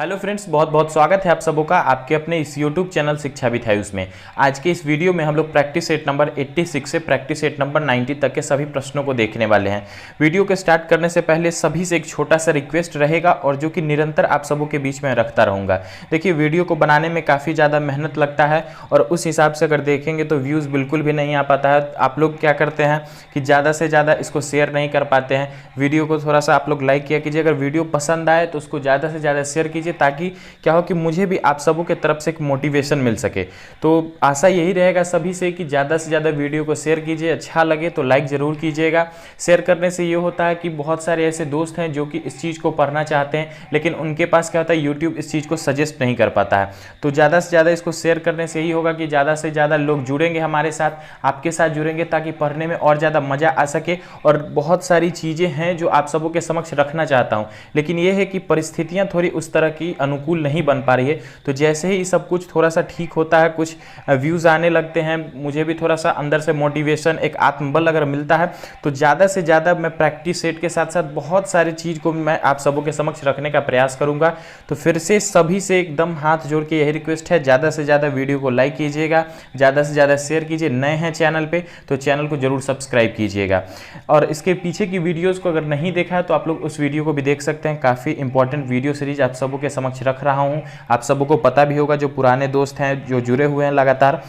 Hello friends, बहुत बहुत स्वागत है आप सबों का आपके अपने इस यूट्यूब चैनल शिक्षा विद हायुस में। आज के इस वीडियो में हम लोग प्रैक्टिस सेट नंबर 86 से प्रैक्टिस सेट नंबर 90 तक के सभी प्रश्नों को देखने वाले हैं। वीडियो को स्टार्ट करने से पहले सभी से एक छोटा सा रिक्वेस्ट रहेगा और जो कि निरंतर आप सबों के बीच में रखता रहूँगा। देखिए, वीडियो को बनाने में काफ़ी ज़्यादा मेहनत लगता है और उस हिसाब से अगर देखेंगे तो व्यूज़ बिल्कुल भी नहीं आ पाता है। आप लोग क्या करते हैं कि ज़्यादा से ज़्यादा इसको शेयर नहीं कर पाते हैं। वीडियो को थोड़ा सा आप लोग लाइक किया कीजिए, अगर वीडियो पसंद आए तो उसको ज़्यादा से ज़्यादा शेयर कीजिए ताकि क्या हो कि मुझे भी आप सबों के तरफ से एक मोटिवेशन मिल सके। तो आशा यही रहेगा सभी से कि ज़्यादा से ज़्यादा वीडियो को शेयर कीजिए। अच्छा लगे तो लाइक ज़रूर कीजिएगा। शेयर करने से ये होता है कि बहुत सारे ऐसे दोस्त हैं जो कि इस चीज़ को पढ़ना चाहते हैं लेकिन उनके पास क्या होता है, यूट्यूब इस चीज़ को सजेस्ट नहीं कर पाता है। तो ज़्यादा से ज़्यादा इसको शेयर करने से यही होगा कि ज़्यादा से ज़्यादा लोग जुड़ेंगे हमारे साथ, आपके साथ जुड़ेंगे ताकि पढ़ने में और ज़्यादा मज़ा आ सके। और बहुत सारी चीज़ें हैं जो आप सबों के समक्ष रखना चाहता हूँ, लेकिन ये है कि परिस्थितियाँ थोड़ी उस तरह की अनुकूल नहीं बन पा रही है। तो जैसे ही सब कुछ थोड़ा सा ठीक होता है, कुछ व्यूज़ आने लगते हैं, मुझे भी थोड़ा सा अंदर से मोटिवेशन, एक आत्मबल अगर मिलता है तो ज़्यादा से ज़्यादा मैं प्रैक्टिस सेट के साथ साथ बहुत सारी चीज़ को मैं आप सबों के समक्ष रखने का प्रयास करूँगा। तो फिर से सभी से एकदम हाथ जोड़ के यही रिक्वेस्ट है, ज़्यादा से ज़्यादा वीडियो को लाइक कीजिएगा, ज़्यादा से ज़्यादा शेयर कीजिए। नए हैं चैनल पर तो चैनल को जरूर सब्सक्राइब कीजिएगा। और इसके पीछे की वीडियोज़ को अगर नहीं देखा है तो आप लोग उस वीडियो को भी देख सकते हैं। काफ़ी इंपॉर्टेंट वीडियो सीरीज आप सबों के समक्ष रख रहा हूँ। आप सबों को पता भी होगा, जो पुराने दोस्त हैं जो जुड़े हुए हैं लगातार,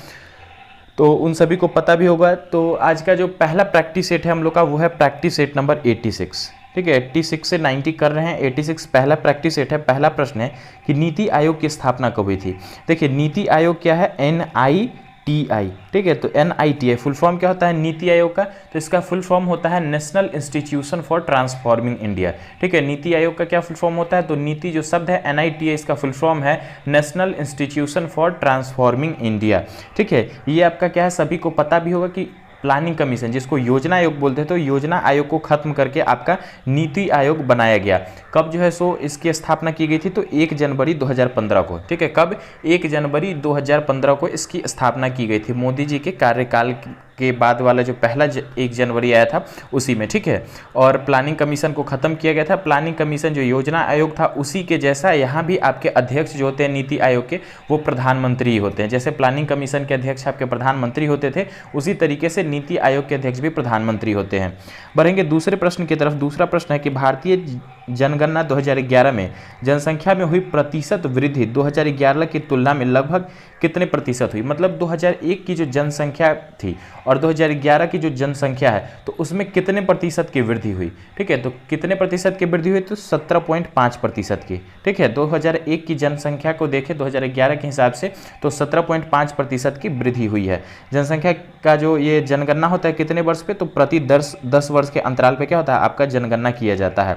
तो उन सभी को पता भी होगा। तो आज का जो पहला प्रैक्टिस सेट है हम लोग का वो है प्रैक्टिस सेट नंबर 86। ठीक है, 86 से 90 कर रहे हैं। 86 पहला प्रैक्टिस सेट है। पहला प्रश्न है कि नीति आयोग की स्थापना कब हुई थी। देखिए, नीति आयोग क्या है, NITI। ठीक है, तो NITI फुल फॉर्म क्या होता है नीति आयोग का, तो इसका फुल फॉर्म होता है national institution for transforming India. ठीक है, नीति आयोग का क्या फुल फॉर्म होता है, तो नीति जो शब्द है NITI, इसका फुल फॉर्म है national institution for transforming India. ठीक है, ये आपका क्या है, सभी को पता भी होगा कि प्लानिंग कमीशन, जिसको योजना आयोग बोलते हैं, तो योजना आयोग को खत्म करके आपका नीति आयोग बनाया गया। कब जो है सो इसकी स्थापना की गई थी, तो 1 जनवरी 2015 को। ठीक है, कब, 1 जनवरी 2015 को इसकी स्थापना की गई थी। मोदी जी के कार्यकाल के बाद वाला जो पहला 1 जनवरी आया था उसी में। ठीक है, और प्लानिंग कमीशन को खत्म किया गया था। प्लानिंग कमीशन जो योजना आयोग था उसी के जैसा यहाँ भी आपके अध्यक्ष जो होते हैं नीति आयोग के, वो प्रधानमंत्री होते हैं। जैसे प्लानिंग कमीशन के अध्यक्ष आपके प्रधानमंत्री होते थे, उसी तरीके से नीति आयोग के अध्यक्ष भी प्रधानमंत्री होते हैं। बढ़ेंगे दूसरे प्रश्न की तरफ। दूसरा प्रश्न है कि भारतीय जनगणना 2011 में जनसंख्या में हुई प्रतिशत वृद्धि 2011 की तुलना में लगभग कितने प्रतिशत हुई। मतलब 2001 की जो जनसंख्या थी और 2011 की जो जनसंख्या है, तो उसमें कितने प्रतिशत की वृद्धि हुई। ठीक है, तो कितने प्रतिशत की वृद्धि हुई, तो 17.5% की। ठीक है, 2001 की जनसंख्या को देखें 2011 के हिसाब से तो 17.5% की वृद्धि हुई है। जनसंख्या का जो ये जनगणना होता है कितने वर्ष पे, तो प्रति 10 वर्ष के अंतराल पे क्या होता है, आपका जनगणना किया जाता है।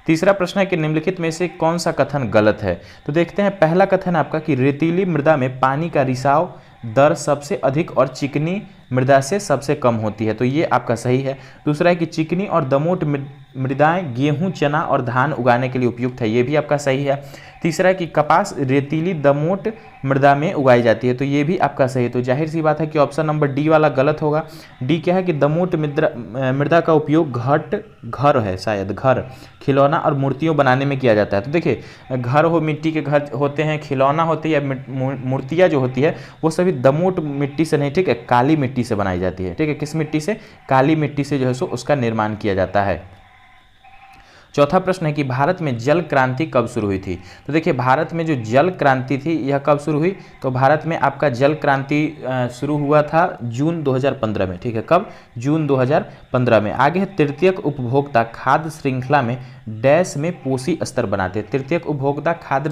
तीसरा प्रश्न है कि निम्नलिखित में से कौन सा कथन गलत है। तो देखते हैं, पहला कथन आपका कि रेतीली मृदा में पानी का रिसाव दर सबसे अधिक और चिकनी मृदा से सबसे कम होती है, तो ये आपका सही है। दूसरा है कि चिकनी और दमोट मृदाएं गेहूं, चना और धान उगाने के लिए उपयुक्त है, ये भी आपका सही है। तीसरा है कि कपास रेतीली दमोट मृदा में उगाई जाती है, तो ये भी आपका सही है। तो जाहिर सी बात है कि ऑप्शन नंबर डी वाला गलत होगा। डी क्या है कि दमोट मृदा का उपयोग घर है, शायद घर, खिलौना और मूर्तियों बनाने में किया जाता है। तो देखिए, घर हो, मिट्टी के घर होते हैं, खिलौना होती है, मूर्तियाँ जो होती है वो सभी दमोट मिट्टी से नहीं, ठीक है, काली मिट्टी से बनाई जाती है। ठीक है, किस मिट्टी से, काली मिट्टी से जो है सो उसका निर्माण किया जाता है। चौथा प्रश्न है कि भारत में जल क्रांति कब शुरू हुई थी। तो देखिए, भारत में जो जल क्रांति थी यह कब शुरू हुई, तो भारत में आपका जल क्रांति शुरू हुआ था जून 2015 में। ठीक है, कब, जून 2015 में। आगे है तृतीयक उपभोक्ता खाद्य श्रृंखला में डैश में पोषी स्तर बनाते हैं। तृतीयक उपभोक्ता खाद्य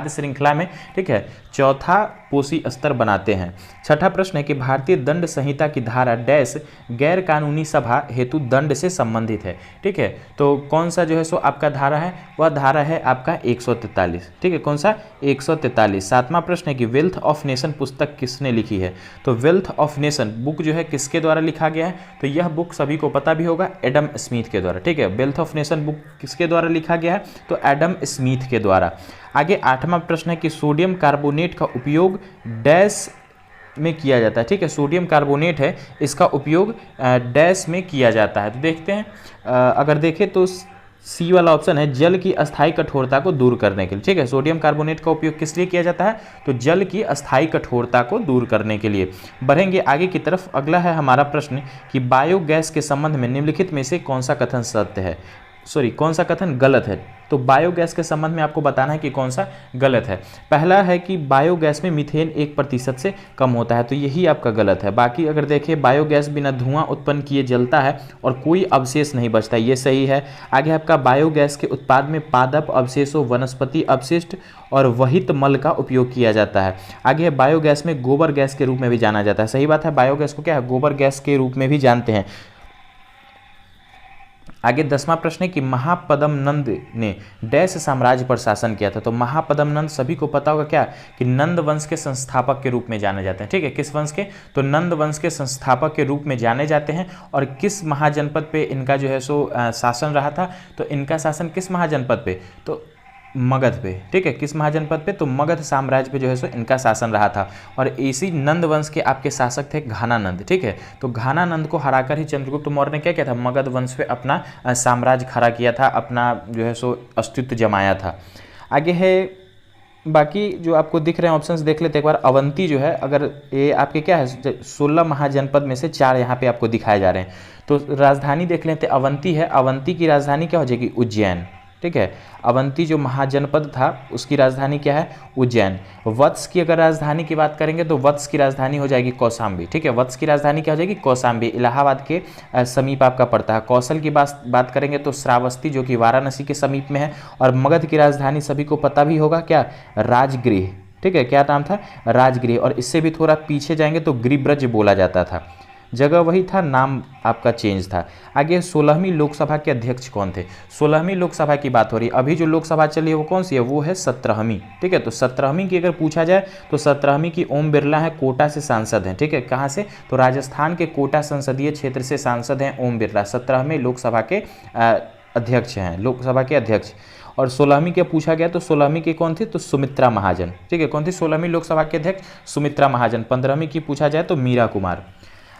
श्रृंखला में, ठीक है, चौथा पोषी स्तर बनाते हैं। छठा प्रश्न है कि भारतीय दंड संहिता की धारा डैश गैर कानूनी सभा हेतु दंड से संबंधित है। ठीक है, तो कौन सा जो है सो आपका धारा है, वह धारा है आपका 143। ठीक है, कौन सा, 143। सातवां प्रश्न है कि वेल्थ ऑफ नेशन पुस्तक किसने लिखी है। तो वेल्थ ऑफ नेशन बुक जो है किसके द्वारा लिखा गया है, तो यह बुक सभी को पता भी होगा, एडम स्मिथ के द्वारा। ठीक है, वेल्थ ऑफ नेशन बुक किसके द्वारा लिखा गया है, तो एडम स्मिथ के द्वारा। आगे आठवां प्रश्न है कि सोडियम कार्बोनेट का उपयोग डैश में किया जाता है। ठीक है, सोडियम कार्बोनेट है, इसका उपयोग डैश में किया जाता है। तो देखते हैं, अगर देखें तो सी वाला ऑप्शन है, जल की अस्थायी कठोरता को दूर करने के लिए। ठीक है, सोडियम कार्बोनेट का उपयोग किस लिए किया जाता है? तो जल की अस्थायी कठोरता को दूर करने के लिए। बढ़ेंगे आगे की तरफ। अगला है हमारा प्रश्न कि बायोगैस के संबंध में निम्नलिखित में से कौन सा कथन सत्य है, कौन सा कथन गलत है? तो बायोगैस के संबंध में आपको बताना है कि कौन सा गलत है। पहला है कि बायोगैस में मीथेन 1% से कम होता है, तो यही आपका गलत है। बाकी अगर देखें, बायोगैस बिना धुआं उत्पन्न किए जलता है और कोई अवशेष नहीं बचता, ये सही है। आगे आपका बायोगैस के उत्पाद में पादप अवशेषों, वनस्पति अपशिष्ट और वहित मल का उपयोग किया जाता है। आगे है बायोगैस में गोबर गैस के रूप में भी जाना जाता है। सही बात है, बायोगैस को क्या है, गोबर गैस के रूप में भी जानते हैं। आगे 10वां प्रश्न है कि महापद्म नंद ने डैश साम्राज्य पर शासन किया था। तो महापद्म नंद सभी को पता होगा क्या, कि नंद वंश के संस्थापक के रूप में जाने जाते हैं। ठीक है, किस वंश के? तो नंद वंश के संस्थापक के रूप में जाने जाते हैं। और किस महाजनपद पे इनका जो है शासन रहा था? तो इनका शासन किस महाजनपद पे? तो मगध पे। ठीक है, किस महाजनपद पे? तो मगध साम्राज्य पे जो है इनका शासन रहा था। और इसी नंद वंश के आपके शासक थे घानानंद। ठीक है, तो घानानंद को हराकर ही चंद्रगुप्त मौर्य ने क्या किया था, मगध वंश पे अपना साम्राज्य खड़ा किया था, अपना जो है अस्तित्व जमाया था। आगे है बाकी जो आपको दिख रहे हैं ऑप्शंस, देख लेते एक बार। अवंती जो है, अगर ये आपके क्या है, 16 महाजनपद में से 4 यहाँ पे आपको दिखाए जा रहे हैं। तो राजधानी देख लेते, अवंती है। अवंती की राजधानी क्या हो जाएगी? उज्जैन। ठीक है, अवंती जो महाजनपद था उसकी राजधानी क्या है? उज्जैन। वत्स की अगर राजधानी की बात करेंगे तो वत्स की राजधानी हो जाएगी कौशाम्बी। ठीक है, वत्स की राजधानी क्या हो जाएगी? कौशाम्बी, इलाहाबाद के समीप आपका पड़ता है। कौशल की बात करेंगे तो श्रावस्ती, जो कि वाराणसी के समीप में है। और मगध की राजधानी सभी को पता भी होगा क्या? राजगृह। ठीक है, क्या नाम था? राजगृह। और इससे भी थोड़ा पीछे जाएंगे तो गिरिब्रज बोला जाता था। जगह वही था, नाम आपका चेंज था। आगे 16वीं लोकसभा के अध्यक्ष कौन थे? 16वीं लोकसभा की बात हो रही है। अभी जो लोकसभा चली है वो कौन सी है? वो है 17वीं। ठीक है, तो 17वीं की अगर पूछा जाए तो 17वीं की ओम बिरला है, कोटा से सांसद हैं। ठीक है, कहाँ से? तो राजस्थान के कोटा संसदीय क्षेत्र से सांसद हैं ओम बिरला। 17वीं लोकसभा के अध्यक्ष हैं, लोकसभा के अध्यक्ष। और 16वीं के पूछा गया तो 16वीं के कौन थे? तो सुमित्रा महाजन। ठीक है, कौन थी 16वीं लोकसभा के अध्यक्ष? सुमित्रा महाजन। 15वीं की पूछा जाए तो मीरा कुमार।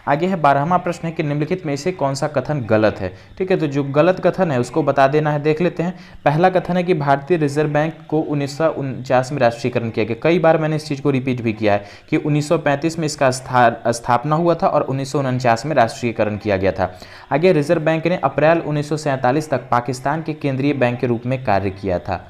आगे है 12वां प्रश्न है कि निम्नलिखित में से कौन सा कथन गलत है। ठीक है, तो जो गलत कथन है उसको बता देना है। देख लेते हैं। पहला कथन है कि भारतीय रिजर्व बैंक को 1949 में राष्ट्रीयकरण किया गया। कई बार मैंने इस चीज़ को रिपीट भी किया है कि 1935 में इसका स्थापना हुआ था और 1949 में राष्ट्रीयकरण किया गया था। आगे रिजर्व बैंक ने अप्रैल 1947 तक पाकिस्तान के केंद्रीय बैंक के रूप में कार्य किया था।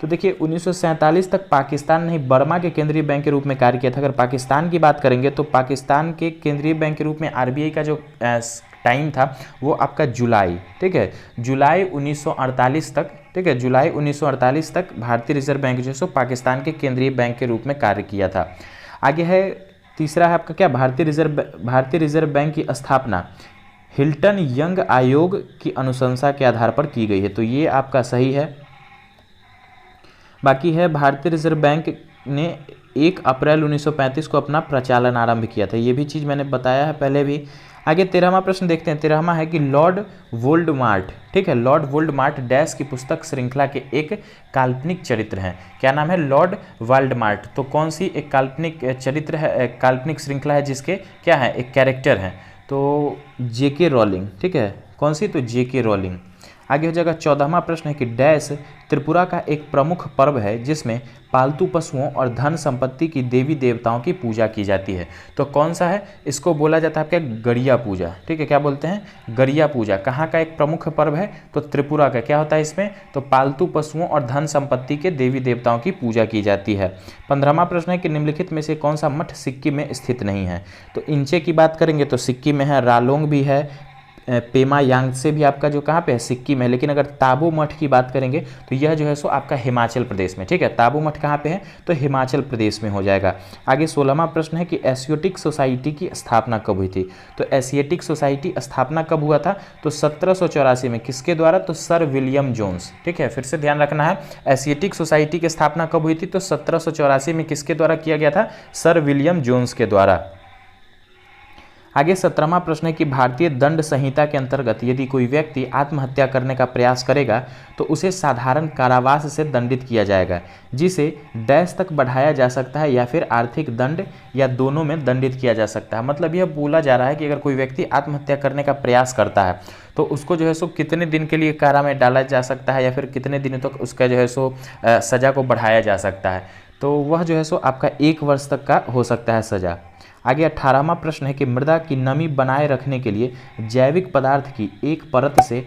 तो देखिए 1947 तक पाकिस्तान नहीं, बर्मा के केंद्रीय बैंक के रूप में कार्य किया था। अगर पाकिस्तान की बात करेंगे तो पाकिस्तान के केंद्रीय बैंक के रूप में आरबीआई का जो टाइम था वो आपका जुलाई। ठीक है, जुलाई 1948 तक। ठीक है, जुलाई 1948 तक भारतीय रिजर्व बैंक जो है पाकिस्तान के केंद्रीय बैंक के रूप में कार्य किया था। आगे है तीसरा है आपका क्या? भारतीय रिजर्व बैंक की स्थापना हिल्टन यंग आयोग की अनुशंसा के आधार पर की गई है। तो ये आपका सही है। बाकी है भारतीय रिजर्व बैंक ने 1 अप्रैल 1935 को अपना प्रचालन आरंभ किया था। ये भी चीज़ मैंने बताया है पहले भी। आगे 13वां प्रश्न देखते हैं। 13वां है कि लॉर्ड वोल्डेमार्ट। ठीक है, लॉर्ड वोल्डेमार्ट डैश की पुस्तक श्रृंखला के एक काल्पनिक चरित्र हैं। क्या नाम है? लॉर्ड वोल्डेमार्ट। तो कौन सी एक काल्पनिक चरित्र है, काल्पनिक श्रृंखला है जिसके क्या है, एक कैरेक्टर है? तो जेके रॉलिंग। ठीक है, कौन सी? तो जेके रॉलिंग। आगे हो जाएगा 14वां प्रश्न है कि डैश त्रिपुरा का एक प्रमुख पर्व है जिसमें पालतू पशुओं और धन संपत्ति की देवी देवताओं की पूजा की जाती है। तो कौन सा है? इसको बोला जाता है आपका गरिया पूजा। ठीक है, क्या बोलते हैं? गरिया पूजा। कहाँ का एक प्रमुख पर्व है? तो त्रिपुरा का। क्या होता है इसमें? तो पालतू पशुओं और धन संपत्ति के देवी देवताओं की पूजा की जाती है। 15वां प्रश्न है कि निम्नलिखित में से कौन सा मठ सिक्किम में स्थित नहीं है? तो इंचे की बात करेंगे तो सिक्किम में है, रालोंग भी है, पेमा यांगसे भी आपका जो कहाँ पे है? सिक्किम है। लेकिन अगर ताबो मठ की बात करेंगे तो यह जो है आपका हिमाचल प्रदेश में। ठीक है, ताबो मठ कहाँ पे है? तो हिमाचल प्रदेश में हो जाएगा। आगे 16वां प्रश्न है कि एशियाटिक सोसाइटी की स्थापना कब हुई थी? तो एशियाटिक सोसाइटी स्थापना कब हुआ था? तो 1784 में। किसके द्वारा? तो सर विलियम जोन्स। ठीक है, फिर से ध्यान रखना है, एशियाटिक सोसाइटी की स्थापना कब हुई थी? तो 1784 में। किसके द्वारा किया गया था? सर विलियम जोन्स के द्वारा। आगे 17वां प्रश्न है कि भारतीय दंड संहिता के अंतर्गत यदि कोई व्यक्ति आत्महत्या करने का प्रयास करेगा तो उसे साधारण कारावास से दंडित किया जाएगा, जिसे डैश तक बढ़ाया जा सकता है या फिर आर्थिक दंड या दोनों में दंडित किया जा सकता है। मतलब यह बोला जा रहा है कि अगर कोई व्यक्ति आत्महत्या करने का प्रयास करता है तो उसको जो है सो कितने दिन के लिए कारा में डाला जा सकता है या फिर कितने दिनों तक उसका जो है सो सज़ा को बढ़ाया जा सकता है। तो वह जो है सो आपका 1 वर्ष तक का हो सकता है सज़ा। आगे 18वां प्रश्न है कि मृदा की नमी बनाए रखने के लिए जैविक पदार्थ की एक परत से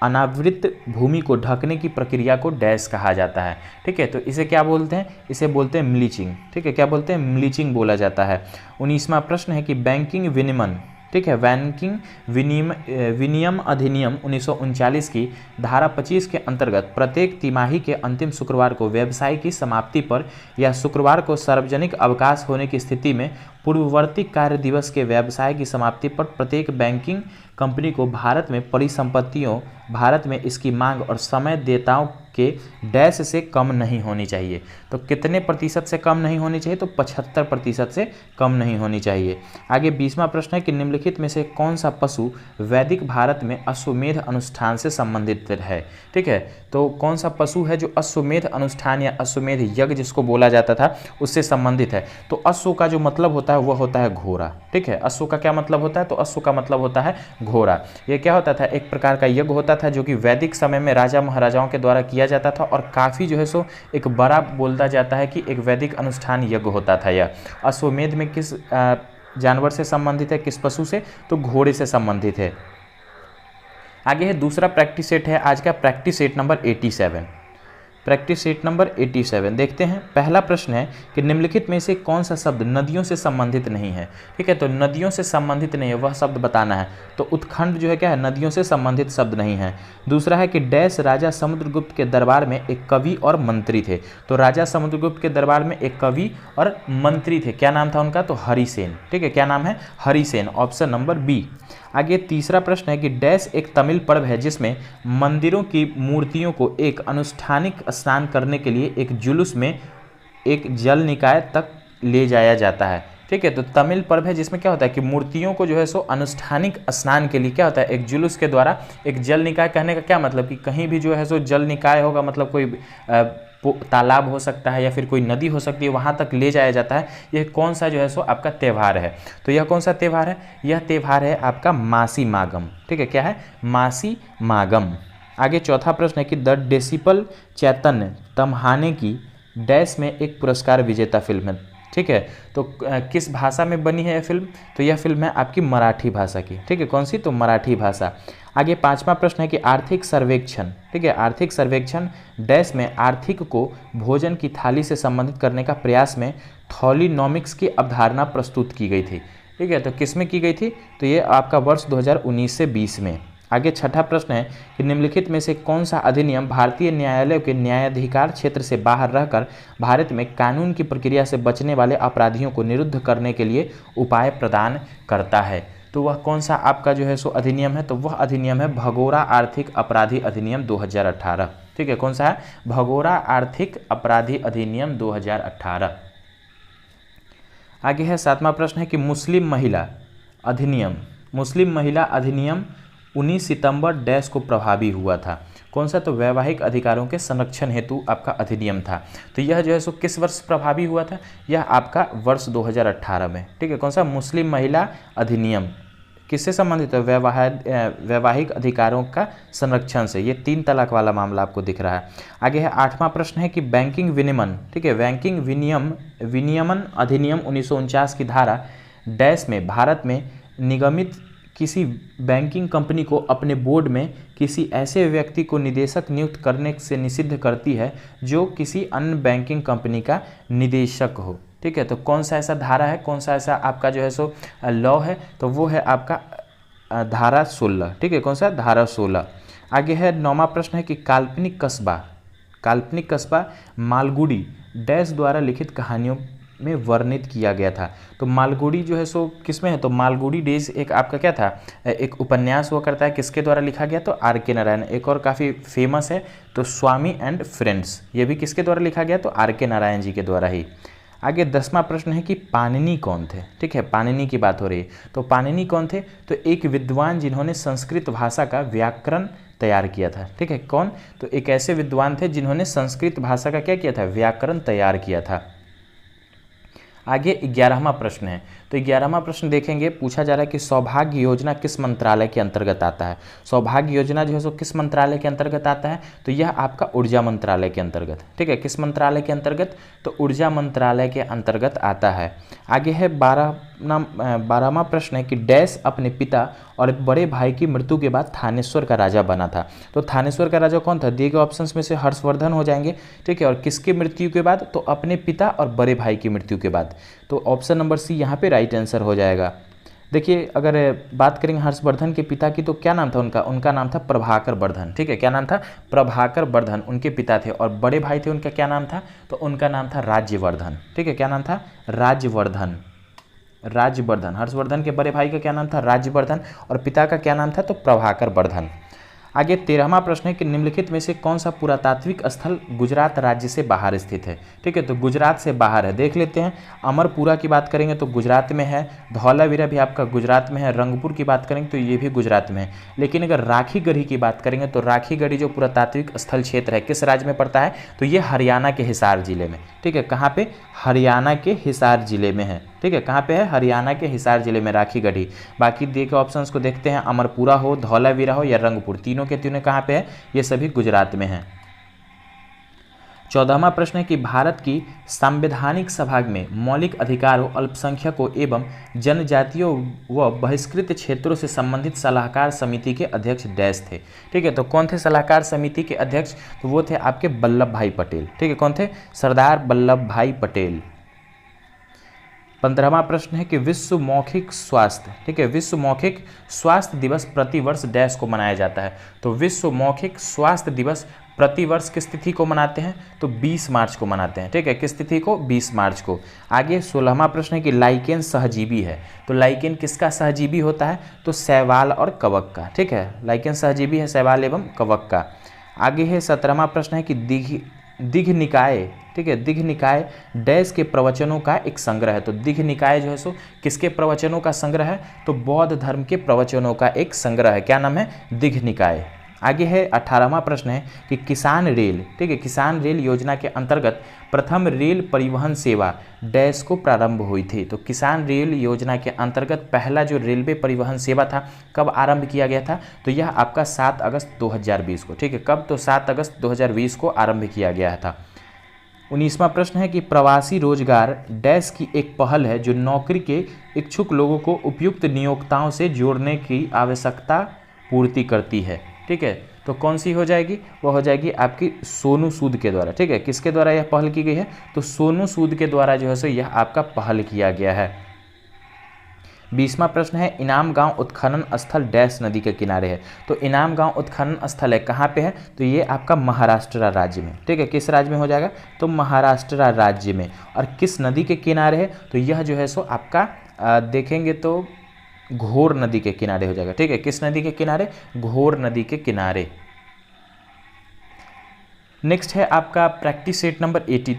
अनावृत भूमि को ढकने की प्रक्रिया को डैश कहा जाता है। ठीक है, तो इसे क्या बोलते हैं? इसे बोलते हैं म्लीचिंग। ठीक है, क्या बोलते हैं? म्लीचिंग बोला जाता है। 19वां प्रश्न है कि बैंकिंग विनियमन, ठीक है, बैंकिंग विनियम अधिनियम 1939 की धारा 25 के अंतर्गत प्रत्येक तिमाही के अंतिम शुक्रवार को व्यवसाय की समाप्ति पर या शुक्रवार को सार्वजनिक अवकाश होने की स्थिति में पूर्ववर्ती कार्य दिवस के व्यवसाय की समाप्ति पर प्रत्येक बैंकिंग कंपनी को भारत में परिसंपत्तियों, भारत में इसकी मांग और समय देताओं के डैश से कम नहीं होनी चाहिए। तो कितने प्रतिशत से कम नहीं होनी चाहिए? तो 75% से कम नहीं होनी चाहिए। आगे 20वां प्रश्न है कि निम्नलिखित में से कौन सा पशु वैदिक भारत में अश्वमेध अनुष्ठान से संबंधित है? ठीक है, तो कौन सा पशु है जो अश्वमेध अनुष्ठान या अश्वमेध यज्ञ जिसको बोला जाता था उससे संबंधित है? तो अश्व का जो मतलब होता है वह होता है घोड़ा। ठीक है, अश्व का क्या मतलब होता है? तो अश्व का मतलब होता है घोड़ा। यह क्या होता था? एक प्रकार का यज्ञ होता था जो कि वैदिक समय में राजा महाराजाओं के द्वारा किया जाता था और काफ़ी जो है सो एक बड़ा बोलता जाता है कि एक वैदिक अनुष्ठान यज्ञ होता था। यह अश्वमेध में किस जानवर से संबंधित है, किस पशु से? तो घोड़े से संबंधित है। आगे है दूसरा प्रैक्टिस सेट है आज का practice set number 87। Practice set number 87 देखते हैं। पहला प्रश्न है कि निम्नलिखित में से कौन सा शब्द नदियों से संबंधित नहीं है? ठीक है, तो नदियों से संबंधित नहीं है वह शब्द बताना है। तो उत्खंड जो है क्या है? नदियों से संबंधित शब्द नहीं है। दूसरा है कि डैश राजा समुद्रगुप्त के दरबार में एक कवि और मंत्री थे। तो राजा समुद्रगुप्त के दरबार में एक कवि और मंत्री थे। क्या नाम था उनका? तो हरिसेन। ठीक है, क्या नाम है? हरिसेन। Option number B. आगे तीसरा प्रश्न है कि डैश एक तमिल पर्व है जिसमें मंदिरों की मूर्तियों को एक अनुष्ठानिक स्नान करने के लिए एक जुलूस में एक जल निकाय तक ले जाया जाता है। ठीक है, तो तमिल पर्व है जिसमें क्या होता है कि मूर्तियों को जो है सो अनुष्ठानिक स्नान के लिए क्या होता है? एक जुलूस के द्वारा एक जल निकाय। कहने का क्या मतलब कि कहीं भी जो है सो जल निकाय होगा, मतलब कोई तालाब हो सकता है या फिर कोई नदी हो सकती है, वहाँ तक ले जाया जाता है। यह कौन सा जो है सो आपका त्यौहार है? तो यह कौन सा त्यौहार है? यह त्यौहार है आपका मासी मागम। ठीक है, क्या है? मासी मागम। आगे चौथा प्रश्न है कि द डेसिपल चैतन्य तमहाने की डैश में एक पुरस्कार विजेता फिल्म है। ठीक है, तो किस भाषा में बनी है यह फिल्म? तो यह फिल्म है आपकी मराठी भाषा की। ठीक है, कौन सी? तो मराठी भाषा। आगे पांचवा प्रश्न है कि आर्थिक सर्वेक्षण, ठीक है, आर्थिक सर्वेक्षण डैश में आर्थिक को भोजन की थाली से संबंधित करने का प्रयास में थॉलीनॉमिक्स की अवधारणा प्रस्तुत की गई थी। ठीक है, तो किस में की गई थी? तो ये आपका वर्ष 2019 से 20 में। आगे छठा प्रश्न है कि निम्नलिखित में से कौन सा अधिनियम भारतीय न्यायालयों के न्यायाधिकार क्षेत्र से बाहर रहकर भारत में कानून की प्रक्रिया से बचने वाले अपराधियों को निरुद्ध करने के लिए उपाय प्रदान करता है? तो वह कौन सा आपका जो है सो अधिनियम है? तो वह अधिनियम है भगोड़ा आर्थिक अपराधी अधिनियम 2018। ठीक है, कौन सा है? भगोड़ा आर्थिक अपराधी अधिनियम 2018। आगे है सातवां प्रश्न है कि मुस्लिम महिला अधिनियम 19 सितंबर डैश को प्रभावी हुआ था। कौन सा? तो वैवाहिक अधिकारों के संरक्षण हेतु आपका अधिनियम था। तो यह जो है सो किस वर्ष प्रभावी हुआ था? यह आपका वर्ष 2018 में। ठीक है, कौन सा? मुस्लिम महिला अधिनियम किससे संबंधित है? वैवाहिक अधिकारों का संरक्षण से। ये 3 तलाक वाला मामला आपको दिख रहा है। आगे है आठवां प्रश्न है कि बैंकिंग विनियमन, ठीक है, बैंकिंग विनियमन अधिनियम 1949 की धारा डैश में भारत में निगमित किसी बैंकिंग कंपनी को अपने बोर्ड में किसी ऐसे व्यक्ति को निदेशक नियुक्त करने से निषिद्ध करती है जो किसी अन्य बैंकिंग कंपनी का निदेशक हो। ठीक है, तो कौन सा ऐसा धारा है, कौन सा ऐसा आपका जो है सो लॉ है? तो वो है आपका धारा 16। ठीक है, कौन सा? धारा 16। आगे है 9वां प्रश्न है कि काल्पनिक कस्बा मालगुडी डैश द्वारा लिखित कहानियों में वर्णित किया गया था। तो मालगुडी जो है सो किसमें है? तो मालगुडी डेज एक आपका क्या था? एक उपन्यास हुआ करता है। किसके द्वारा लिखा गया? तो आर.के. नारायण। एक और काफ़ी फेमस है तो स्वामी एंड फ्रेंड्स, ये भी किसके द्वारा लिखा गया? तो आर.के. नारायण जी के द्वारा ही। आगे 10वां प्रश्न है कि पाणिनि कौन थे। ठीक है, पाणिनि की बात हो रही है। तो पाणिनि कौन थे? तो एक विद्वान जिन्होंने संस्कृत भाषा का व्याकरण तैयार किया था। ठीक है, कौन? तो एक ऐसे विद्वान थे जिन्होंने संस्कृत भाषा का क्या किया था? व्याकरण तैयार किया था। आगे 11वां प्रश्न है। तो 11वां प्रश्न देखेंगे, पूछा जा रहा है कि सौभाग्य योजना किस मंत्रालय के अंतर्गत आता है। सौभाग्य योजना जो है सो किस मंत्रालय के अंतर्गत आता है? तो यह आपका ऊर्जा मंत्रालय के अंतर्गत। ठीक है, किस मंत्रालय के अंतर्गत? तो ऊर्जा मंत्रालय के अंतर्गत आता है। आगे है 12वां प्रश्न है कि डैश अपने पिता और बड़े भाई की मृत्यु के बाद थानेश्वर का राजा बना था। तो थानेश्वर का राजा कौन था? दिए गए ऑप्शंस में से हर्षवर्धन हो जाएंगे। ठीक है, और किसकी मृत्यु के बाद? तो अपने पिता और बड़े भाई की मृत्यु के बाद। तो ऑप्शन नंबर सी यहाँ पे राइट आंसर हो जाएगा। देखिए, अगर बात करेंगे हर्षवर्धन के पिता की तो क्या नाम था उनका? उनका नाम था प्रभाकर वर्धन। ठीक है, क्या नाम था? प्रभाकर वर्धन उनके पिता थे। और बड़े भाई थे, उनका क्या नाम था? तो उनका नाम था राज्यवर्धन। ठीक है, क्या नाम था? राज्यवर्धन। राज्यवर्धन। हर्षवर्धन के बड़े भाई का क्या नाम था? राज्यवर्धन। और पिता का क्या नाम था? तो प्रभाकर वर्धन। आगे 13वां प्रश्न है कि निम्नलिखित में से कौन सा पुरातात्विक स्थल गुजरात राज्य से बाहर स्थित है। ठीक है, तो गुजरात से बाहर है, देख लेते हैं। अमरपुरा की बात करेंगे तो गुजरात में है। धौलावीरा भी आपका गुजरात में है। रंगपुर की बात करेंगे तो ये भी गुजरात में है। लेकिन अगर राखी गढ़ी की बात करेंगे तो राखी गढ़ी जो पुरातात्विक स्थल क्षेत्र है किस राज्य में पड़ता है? तो ये हरियाणा के हिसार जिले में। ठीक है, कहाँ पे? हरियाणा के हिसार जिले में है। ठीक है, कहाँ पे है? हरियाणा के हिसार जिले में राखी गढ़ी। बाकी दिए गए ऑप्शंस को देखते हैं, अमरपुरा हो, धौलावीरा हो या रंगपुर, तीनों के तीनों कहाँ पे है? ये सभी गुजरात में है। 14वां प्रश्न है कि भारत की संवैधानिक सभा में मौलिक अधिकारों, अल्पसंख्यकों एवं जनजातियों व बहिष्कृत क्षेत्रों से संबंधित सलाहकार समिति के अध्यक्ष डैश थे। ठीक है, तो कौन थे सलाहकार समिति के अध्यक्ष? तो वो थे आपके वल्लभ भाई पटेल। ठीक है, कौन थे? सरदार वल्लभ भाई पटेल। 15वां प्रश्न है कि विश्व मौखिक स्वास्थ्य। ठीक है, विश्व मौखिक स्वास्थ्य दिवस प्रतिवर्ष डैश को मनाया जाता है। तो विश्व मौखिक स्वास्थ्य दिवस प्रतिवर्ष किस तिथि को मनाते हैं? तो 20 मार्च को मनाते हैं। ठीक है, किस तिथि को? 20 मार्च को। आगे 16वां प्रश्न है कि लाइकेन सहजीवी है। तो लाइकेन किसका सहजीवी होता है? तो शैवाल और कवक का। ठीक है, लाइकेन सहजीवी है शैवाल एवं कवक का। आगे है 17वां प्रश्न है कि दिघ निकाय। ठीक है, दिघ निकाय डैश के प्रवचनों का एक संग्रह है। तो दिघ निकाय जो है सो किसके प्रवचनों का संग्रह है? तो बौद्ध धर्म के प्रवचनों का एक संग्रह है। क्या नाम है? दिघ निकाय। आगे है 18वां प्रश्न है कि किसान रेल। ठीक है, किसान रेल योजना के अंतर्गत प्रथम रेल परिवहन सेवा डैश को प्रारंभ हुई थी। तो किसान रेल योजना के अंतर्गत पहला जो रेलवे परिवहन सेवा था कब आरंभ किया गया था? तो यह आपका 7 अगस्त 2020 को। ठीक है, कब? तो 7 अगस्त 2020 को आरंभ किया गया था। 19वां प्रश्न है कि प्रवासी रोजगार डैश की एक पहल है जो नौकरी के इच्छुक लोगों को उपयुक्त नियोक्ताओं से जोड़ने की आवश्यकता पूर्ति करती है। ठीक है, तो कौन सी हो जाएगी? वो हो जाएगी आपकी सोनू सूद के द्वारा। ठीक है, किसके द्वारा यह पहल की गई है? तो सोनू सूद के द्वारा जो है सो यह आपका पहल किया गया है। 20वां प्रश्न है इनाम गांव उत्खनन स्थल डैश नदी के किनारे है। तो इनाम गांव उत्खनन स्थल है कहाँ पे है? तो ये आपका महाराष्ट्र राज्य में। ठीक है, किस राज्य में हो जाएगा? तो महाराष्ट्र राज्य में। और किस नदी के किनारे है? तो यह जो है सो आपका देखेंगे तो घोर नदी के किनारे हो जाएगा। ठीक है, किस नदी के किनारे? घोर नदी के किनारे। नेक्स्ट है आपका प्रैक्टिस सेट नंबर 88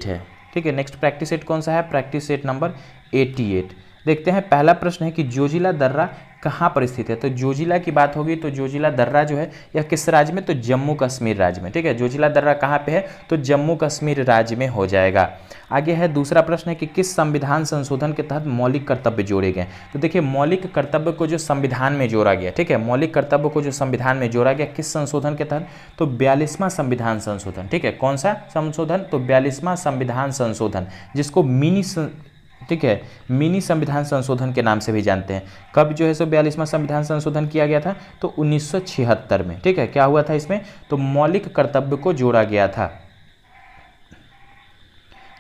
है। ठीक है, नेक्स्ट प्रैक्टिस सेट कौन सा है? Practice set number 88। देखते हैं, पहला प्रश्न है कि जोजिला दर्रा कहाँ पर स्थित है। तो जोजिला की बात होगी तो जोजिला दर्रा जो है यह किस राज्य में? तो जम्मू कश्मीर राज्य में। ठीक है, जोजिला दर्रा कहाँ पे है? तो जम्मू कश्मीर राज्य में हो जाएगा। आगे है दूसरा प्रश्न है कि किस संविधान संशोधन के तहत मौलिक कर्तव्य जोड़े गए। तो देखिए, मौलिक कर्तव्य को जो संविधान में जोड़ा गया। ठीक है, मौलिक कर्तव्य को जो संविधान में जोड़ा गया किस संशोधन के तहत? तो 42वां संविधान संशोधन। ठीक है, कौन सा संशोधन? तो 42वां संविधान संशोधन, जिसको मिनी संविधान संशोधन के नाम से भी जानते हैं। कब जो है सो 42वां संविधान संशोधन किया गया था? तो 1976 में। ठीक है, क्या हुआ था इसमें? तो मौलिक कर्तव्य को जोड़ा गया था।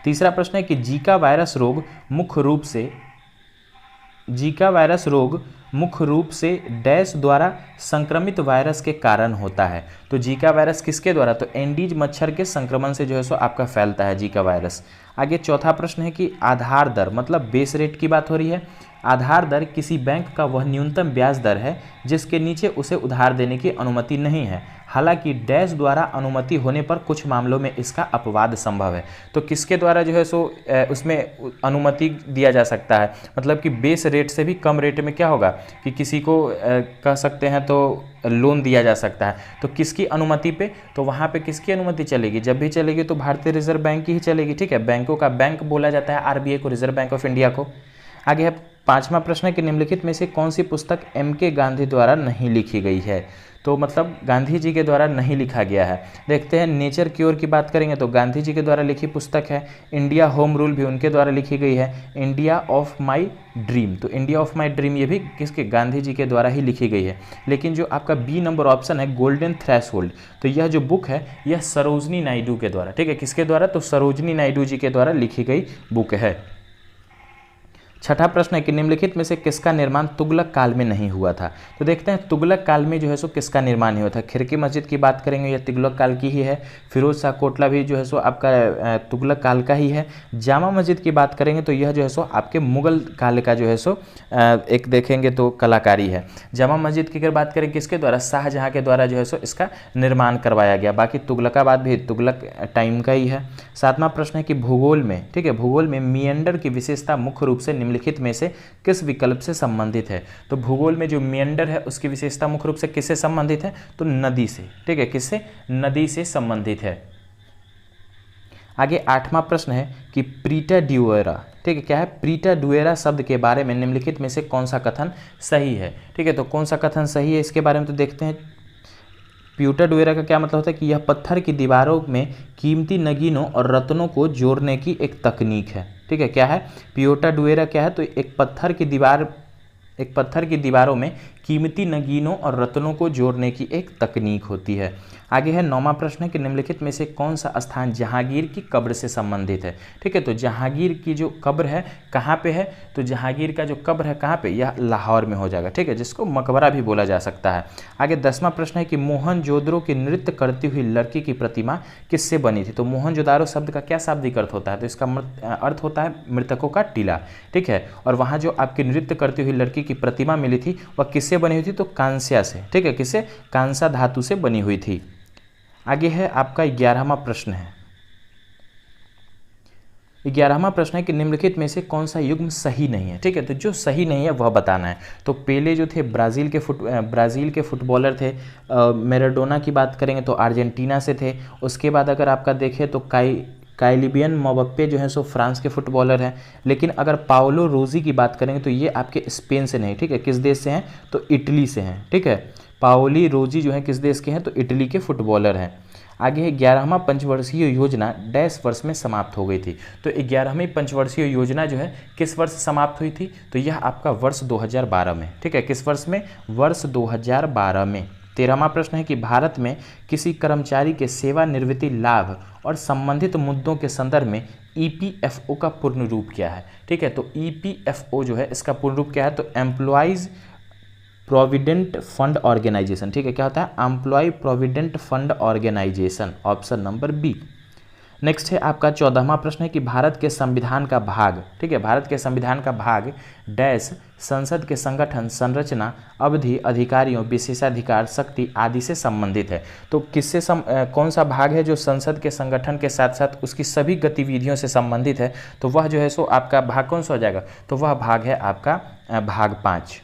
तीसरा प्रश्न है कि जीका वायरस रोग मुख्य रूप से डैश द्वारा संक्रमित वायरस के कारण होता है। तो जीका वायरस किसके द्वारा? तो एंडीज मच्छर के संक्रमण से जो है सो आपका फैलता है जीका वायरस। आगे चौथा प्रश्न है कि आधार दर मतलब बेस रेट की बात हो रही है। आधार दर किसी बैंक का वह न्यूनतम ब्याज दर है जिसके नीचे उसे उधार देने की अनुमति नहीं है, हालांकि डैश द्वारा अनुमति होने पर कुछ मामलों में इसका अपवाद संभव है। तो किसके द्वारा जो है सो उसमें अनुमति दिया जा सकता है, मतलब कि बेस रेट से भी कम रेट में क्या होगा कि किसी को कह सकते हैं तो लोन दिया जा सकता है। तो किसकी अनुमति पे, तो वहाँ पे किसकी अनुमति चलेगी, जब भी चलेगी तो भारतीय रिजर्व बैंक की ही चलेगी। ठीक है, बैंकों का बैंक बोला जाता है आरबीआई को, रिजर्व बैंक ऑफ इंडिया को। आगे है 5वां प्रश्न है कि निम्नलिखित में से कौन सी पुस्तक एम.के. गांधी द्वारा नहीं लिखी गई है। तो मतलब गांधी जी के द्वारा नहीं लिखा गया है। देखते हैं नेचर क्योर की बात करेंगे तो गांधी जी के द्वारा लिखी पुस्तक है। इंडिया होम रूल भी उनके द्वारा लिखी गई है। इंडिया ऑफ माई ड्रीम, तो इंडिया ऑफ माई ड्रीम ये भी किसके, गांधी जी के द्वारा ही लिखी गई है। लेकिन जो आपका बी नंबर ऑप्शन है गोल्डन थ्रेशोल्ड, तो यह जो बुक है यह सरोजनी नायडू के द्वारा, ठीक है, किसके द्वारा, तो सरोजनी नायडू जी के द्वारा लिखी गई बुक है। 6ठा प्रश्न है कि निम्नलिखित में से किसका निर्माण तुगलक काल में नहीं हुआ था। तो देखते हैं तुगलक काल में जो है सो किसका निर्माण नहीं हुआ था। खिरकी मस्जिद की बात करेंगे, यह तुगलक काल की ही है। फिरोज शाह कोटला भी जो है सो आपका तुगलक काल का ही है। जामा मस्जिद की बात करेंगे तो यह जो है सो आपके मुगल काल का जो है सो एक देखेंगे तो कलाकारी है। जामा मस्जिद की अगर बात करें किसके द्वारा, शाहजहाँ के द्वारा जो है सो इसका निर्माण करवाया गया। बाकी तुगलकाबाद भी तुगलक टाइम का ही है। 7वां प्रश्न है कि भूगोल में, ठीक है, भूगोल में मिएंडर की विशेषता मुख्य रूप से निम्नलिखित में से किस विकल्प से संबंधित है। तो भूगोल में जो मिएंडर है उसकी विशेषता मुख्य रूप से किससे संबंधित है, तो नदी से, ठीक है, किससे, नदी से संबंधित है। आगे 8वां प्रश्न है कि प्रीटा ड्यूएरा, ठीक है, क्या है, प्रीटा ड्यूएरा शब्द के बारे में निम्नलिखित में से कौन सा कथन सही है। ठीक है, तो कौन सा कथन सही है इसके बारे में तो देखते हैं। प्यूटा डुएरा का क्या मतलब होता है कि यह पत्थर की दीवारों में कीमती नगीनों और रत्नों को जोड़ने की एक तकनीक है। ठीक है, क्या है, प्यूटा डुएरा क्या है, तो एक पत्थर की दीवारों में कीमती नगीनों और रत्नों को जोड़ने की एक तकनीक होती है। आगे है 9वां प्रश्न है कि निम्नलिखित में से कौन सा स्थान जहांगीर की कब्र से संबंधित है। ठीक है, तो जहांगीर की जो कब्र है कहाँ पे है, तो जहांगीर का जो कब्र है कहाँ पे, यह लाहौर में हो जाएगा। ठीक है, जिसको मकबरा भी बोला जा सकता है। आगे 10वां प्रश्न है कि मोहनजोदड़ो की नृत्य करती हुई लड़की की प्रतिमा किससे बनी थी। तो मोहनजोदारो शब्द का क्या शाब्दिक अर्थ होता है, तो इसका अर्थ होता है मृतकों का टीला। ठीक है, और वहाँ जो आपकी नृत्य करती हुई लड़की की प्रतिमा मिली थी वह किससे बनी हुई थी, तो कांस्या से। ठीक है, किससे, कांसा धातु से बनी हुई थी। आगे है आपका 11वां प्रश्न है। 11वां प्रश्न है कि निम्नलिखित में से कौन सा युग्म सही नहीं है। ठीक है, तो जो सही नहीं है वह बताना है। तो पेले जो थे ब्राज़ील के फुटबॉलर थे। मैराडोना की बात करेंगे तो अर्जेंटीना से थे। उसके बाद अगर आपका देखें तो काइलिबियन मोबप्पे जो है सो फ्रांस के फुटबॉलर हैं। लेकिन अगर पाओलो रोजी की बात करेंगे तो ये आपके स्पेन से नहीं। ठीक है, किस देश से हैं, तो इटली से हैं। ठीक है, पाओली रोजी जो है किस देश के हैं, तो इटली के फुटबॉलर हैं। आगे है 11वां पंचवर्षीय योजना डैश वर्ष में समाप्त हो गई थी। तो 11वीं पंचवर्षीय योजना जो है किस वर्ष समाप्त हुई थी, तो यह आपका वर्ष 2012 में। ठीक है, किस वर्ष में, वर्ष 2012 में। 13वां प्रश्न है कि भारत में किसी कर्मचारी के सेवानिवृत्ति लाभ और संबंधित मुद्दों के संदर्भ में ईपीएफओ का पूर्ण रूप क्या है। ठीक है, तो ईपीएफओ जो है इसका पूर्ण रूप क्या है, तो एम्प्लॉयज़ प्रोविडेंट फंड ऑर्गेनाइजेशन। ठीक है, क्या होता है, employ provident fund organisation, option number B. Next है आपका 14वां प्रश्न है कि भारत के संविधान का भाग, ठीक है, भारत के संविधान का भाग डैश संसद के संगठन, संरचना, अवधि, अधिकारियों, विशेषाधिकार, शक्ति आदि से संबंधित है। तो किससे कौन सा भाग है जो संसद के संगठन के साथ साथ उसकी सभी गतिविधियों से संबंधित है, तो वह जो है सो आपका भाग कौन सा हो जाएगा, तो वह भाग है आपका भाग 5।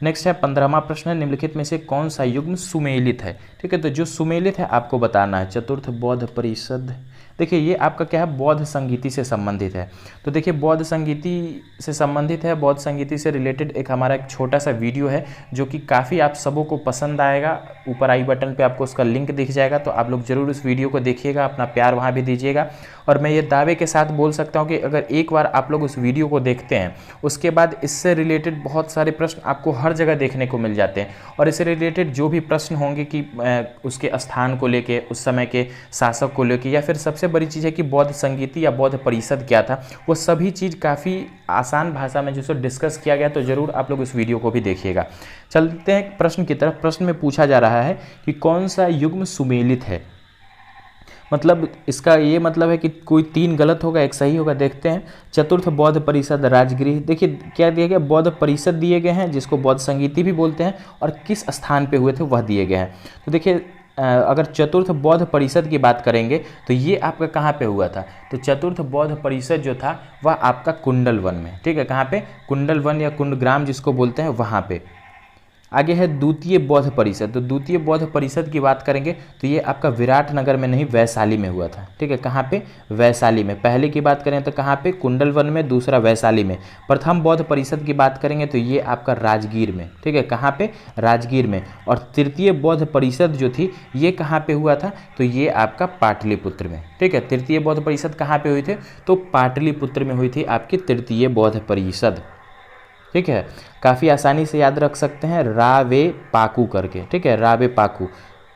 नेक्स्ट है 15वां प्रश्न है निम्नलिखित में से कौन सा युग्म सुमेलित है। ठीक है, तो जो सुमेलित है आपको बताना है। चतुर्थ बौद्ध परिषद, देखिए ये आपका क्या है, बौद्ध संगीति से संबंधित है। तो देखिए बौद्ध संगीति से संबंधित है, बौद्ध संगीति से रिलेटेड एक हमारा एक छोटा सा वीडियो है जो कि काफ़ी आप सबों को पसंद आएगा। ऊपर आई बटन पे आपको उसका लिंक दिख जाएगा, तो आप लोग जरूर उस वीडियो को देखिएगा, अपना प्यार वहाँ भी दीजिएगा। और मैं ये दावे के साथ बोल सकता हूँ कि अगर एक बार आप लोग उस वीडियो को देखते हैं उसके बाद इससे रिलेटेड बहुत सारे प्रश्न आपको हर जगह देखने को मिल जाते हैं। और इससे रिलेटेड जो भी प्रश्न होंगे कि उसके स्थान को लेके, उस समय के शासक को लेके, या फिर सबसे बड़ी चीज़ है कि बौद्ध संगीति या बौद्ध परिषद क्या था, वो सभी चीज़ काफ़ी आसान भाषा में जो डिस्कस किया गया। तो ज़रूर आप लोग उस वीडियो को भी देखिएगा। चलते हैं प्रश्न की तरफ। प्रश्न में पूछा जा रहा है कि कौन सा युग्म सुमेलित है, मतलब इसका ये मतलब है कि कोई 3 गलत होगा, एक सही होगा। देखते हैं। चतुर्थ बौद्ध परिषद राजगृह, देखिए क्या दिए गए, बौद्ध परिषद दिए गए हैं जिसको बौद्ध संगीति भी बोलते हैं, और किस स्थान पे हुए थे वह दिए गए हैं। तो देखिए अगर चतुर्थ बौद्ध परिषद की बात करेंगे तो ये आपका कहाँ पे हुआ था, तो चतुर्थ बौद्ध परिषद जो था वह आपका कुंडल वन में, ठीक है, कहाँ पे, कुंडल वन या कुंडग्राम जिसको बोलते हैं वहाँ पे। आगे है द्वितीय बौद्ध परिषद, तो द्वितीय बौद्ध परिषद की बात करेंगे तो ये आपका विराटनगर में नहीं, वैशाली में हुआ था, ठीक है, कहाँ पे, वैशाली में। पहले की बात करें तो कहाँ पे, कुंडल वन में, दूसरा वैशाली में। प्रथम बौद्ध परिषद की बात करेंगे तो ये आपका राजगीर में, ठीक है, कहाँ पे, राजगीर में। और तृतीय बौद्ध परिषद जो थी ये कहाँ पे हुआ था, तो ये आपका पाटलिपुत्र में, ठीक है। तृतीय बौद्ध परिषद कहाँ पे हुई थी, तो पाटलिपुत्र में हुई थी आपकी तृतीय बौद्ध परिषद, ठीक है। काफ़ी आसानी से याद रख सकते हैं, रावे पाकू करके, ठीक है, रावे पाकू,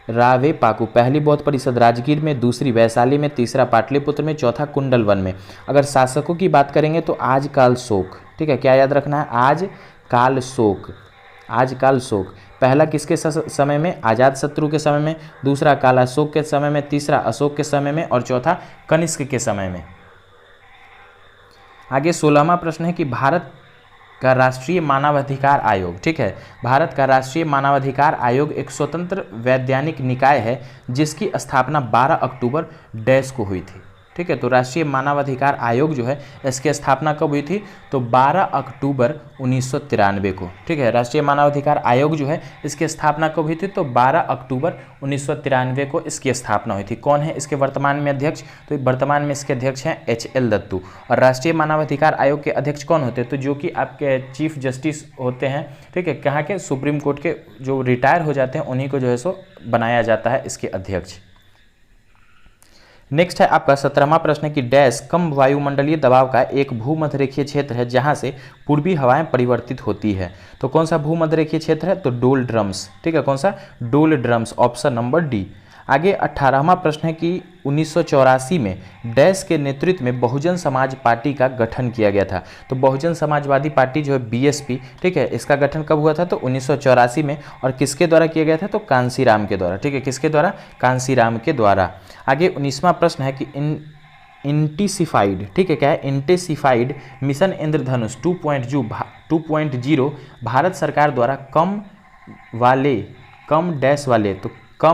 रावे पाकू। पहली बौद्ध परिषद राजगीर में, दूसरी वैशाली में, तीसरा पाटलिपुत्र में, चौथा कुंडल वन में। अगर शासकों की बात करेंगे तो आज काल शोक, ठीक है, क्या याद रखना है, आज काल शोक, आज काल शोक। पहला किसके समय में, अजात शत्रु के समय में, दूसरा कालाशोक के समय में, तीसरा अशोक के समय में, और चौथा कनिष्क के समय में। आगे 16वां प्रश्न है कि भारत का राष्ट्रीय मानवाधिकार आयोग, ठीक है, भारत का राष्ट्रीय मानवाधिकार आयोग एक स्वतंत्र वैधानिक निकाय है जिसकी स्थापना 12 अक्टूबर डैश को हुई थी, ठीक है। तो राष्ट्रीय मानवाधिकार आयोग जो है इसकी स्थापना कब हुई थी, तो 12 अक्टूबर 1993 को, ठीक है। राष्ट्रीय मानवाधिकार आयोग जो है इसकी स्थापना कब हुई थी, तो 12 अक्टूबर 1993 को इसकी स्थापना हुई थी। कौन है इसके वर्तमान में अध्यक्ष, तो वर्तमान में इसके अध्यक्ष हैं HL दत्तू। और राष्ट्रीय मानवाधिकार आयोग के अध्यक्ष कौन होते हैं, तो जो कि आपके चीफ जस्टिस होते हैं, ठीक है, कहाँ के, सुप्रीम कोर्ट के जो रिटायर हो जाते हैं उन्हीं को जो है सो बनाया जाता है इसके अध्यक्ष। नेक्स्ट है आपका 17वां प्रश्न है कि डैश कम वायुमंडलीय दबाव का एक भूमध्यरेखीय क्षेत्र है जहां से पूर्वी हवाएं परिवर्तित होती है। तो कौन सा भूमध्यरेखीय क्षेत्र है, तो डोल ड्रम्स, ठीक है, कौन सा, डोल ड्रम्स, ऑप्शन नंबर डी। आगे 18वां प्रश्न है कि 1984 में डैश के नेतृत्व में बहुजन समाज पार्टी का गठन किया गया था। तो बहुजन समाजवादी पार्टी जो है BSP, ठीक है, इसका गठन कब हुआ था, तो 1984 में। और किसके द्वारा किया गया था, तो कांसीराम के द्वारा, ठीक है, किसके द्वारा, कांसीराम के द्वारा। आगे 19वां प्रश्न है कि इंटेंसिफाइड, ठीक है, क्या है, इंटेंसिफाइड मिशन इंद्रधनुष 2.0 भारत सरकार द्वारा कम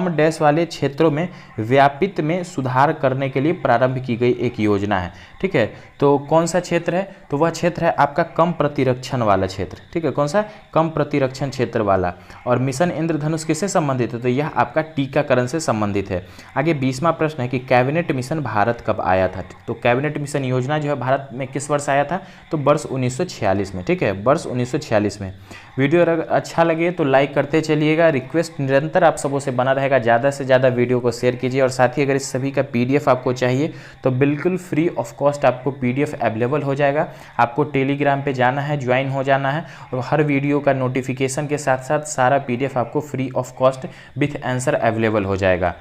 डैश वाले क्षेत्रों में व्यापित में सुधार करने के लिए प्रारंभ की गई एक योजना है, ठीक है। तो कौन सा क्षेत्र है, तो वह क्षेत्र है आपका कम प्रतिरक्षण वाला क्षेत्र, ठीक है, कौन सा, कम प्रतिरक्षण क्षेत्र वाला। और मिशन इंद्रधनुष किससे संबंधित है, तो यह आपका टीकाकरण से संबंधित है। आगे 20वां प्रश्न है कि कैबिनेट मिशन भारत कब आया था। तो कैबिनेट मिशन योजना जो है भारत में किस वर्ष आया था, तो वर्ष 1946 में, ठीक है, वर्ष 1946 में। वीडियो अगर अच्छा लगे तो लाइक करते चलिएगा। रिक्वेस्ट निरंतर आप सबों से बना रहेगा, ज़्यादा से ज़्यादा वीडियो को शेयर कीजिए। और साथ ही अगर इस सभी का PDF आपको चाहिए तो बिल्कुल फ्री ऑफ कॉस्ट आपको PDF अवेलेबल हो जाएगा। आपको टेलीग्राम पे जाना है, ज्वाइन हो जाना है, और हर वीडियो का नोटिफिकेशन के साथ साथ सारा PDF आपको free of cost with answer available हो जाएगा।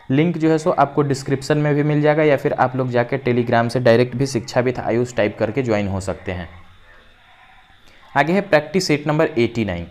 लिंक जो है सो आपको डिस्क्रिप्शन में भी मिल जाएगा, या फिर आप लोग जाकर टेलीग्राम से डायरेक्ट भी शिक्षा विथ आयुष टाइप करके ज्वाइन हो सकते हैं। आगे है प्रैक्टिस सेट नंबर 89।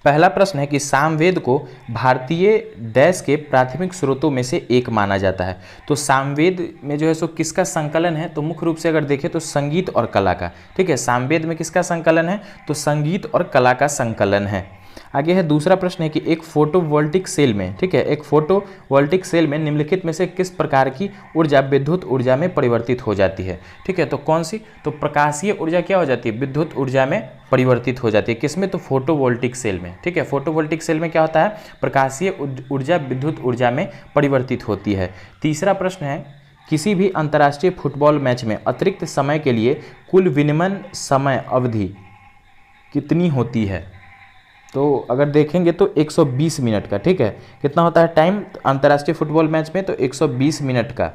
पहला प्रश्न है कि सामवेद को भारतीय डैश के प्राथमिक स्रोतों में से एक माना जाता है। तो सामवेद में जो है सो किसका संकलन है, तो मुख्य रूप से अगर देखें तो संगीत और कला का, ठीक है, सामवेद में किसका संकलन है, तो संगीत और कला का संकलन है। आगे है दूसरा प्रश्न है कि एक फोटोवोल्टिक सेल में, ठीक है, एक फोटोवोल्टिक सेल में निम्नलिखित में से किस प्रकार की ऊर्जा विद्युत ऊर्जा में परिवर्तित हो जाती है, ठीक है, तो कौन सी, तो प्रकाशीय ऊर्जा क्या हो जाती है, विद्युत ऊर्जा में परिवर्तित हो जाती है। किसमें, तो फोटोवोल्टिक सेल में, ठीक है, फोटोवोल्टिक सेल में क्या होता है, प्रकाशीय ऊर्जा विद्युत ऊर्जा में परिवर्तित होती है। तीसरा प्रश्न है किसी भी अंतर्राष्ट्रीय फुटबॉल मैच में अतिरिक्त समय के लिए कुल विनिमय समय अवधि कितनी होती है। तो अगर देखेंगे तो 120 मिनट का, ठीक है, कितना होता है टाइम अंतर्राष्ट्रीय फुटबॉल मैच में, तो 120 मिनट का।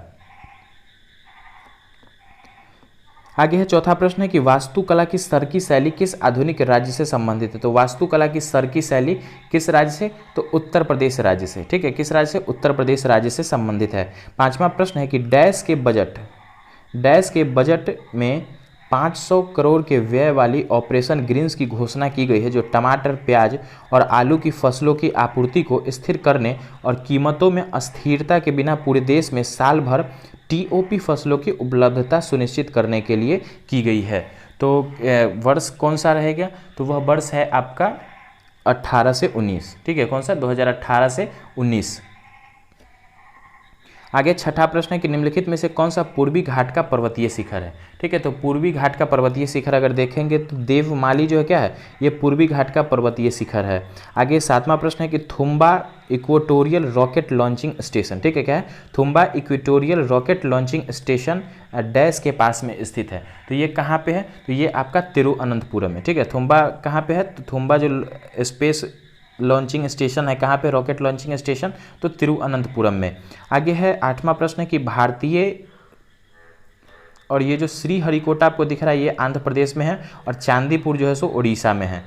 आगे है चौथा प्रश्न है कि वास्तुकला की सर्की शैली किस आधुनिक राज्य से संबंधित है। तो वास्तुकला की सर्की शैली किस राज्य से, तो उत्तर प्रदेश राज्य से, ठीक है, किस राज्य से, उत्तर प्रदेश राज्य से संबंधित है। पांचवा प्रश्न है कि डैश के बजट में 500 करोड़ के व्यय वाली ऑपरेशन ग्रीन्स की घोषणा की गई है, जो टमाटर, प्याज और आलू की फसलों की आपूर्ति को स्थिर करने और कीमतों में अस्थिरता के बिना पूरे देश में साल भर टीओपी फसलों की उपलब्धता सुनिश्चित करने के लिए की गई है। तो वर्ष कौन सा रहेगा? तो वह वर्ष है आपका 18 से 19। ठीक है, कौन सा? 2018 से 19। आगे छठा प्रश्न है कि निम्नलिखित में से कौन सा पूर्वी घाट का पर्वतीय शिखर है? ठीक है, तो पूर्वी घाट का पर्वतीय शिखर अगर देखेंगे तो देवमाली जो है क्या है, ये पूर्वी घाट का पर्वतीय शिखर है। आगे सातवां प्रश्न है कि Thumba equatorial rocket launching station, ठीक है, क्या है? Thumba equatorial rocket launching station dash के पास में स्थित है। तो ये कहाँ पे है? तो ये आपका तिरुअनंतपुरम है। ठीक है, थुम्बा कहाँ पे है? तो थुम्बा जो स्पेस लॉन्चिंग स्टेशन है, कहाँ पे? रॉकेट लॉन्चिंग स्टेशन, तो तिरुअनंतपुरम में। आगे है आठवां प्रश्न है कि भारतीय, और ये जो श्रीहरिकोटा आपको दिख रहा है ये आंध्र प्रदेश में है और चांदीपुर जो है सो उड़ीसा में है।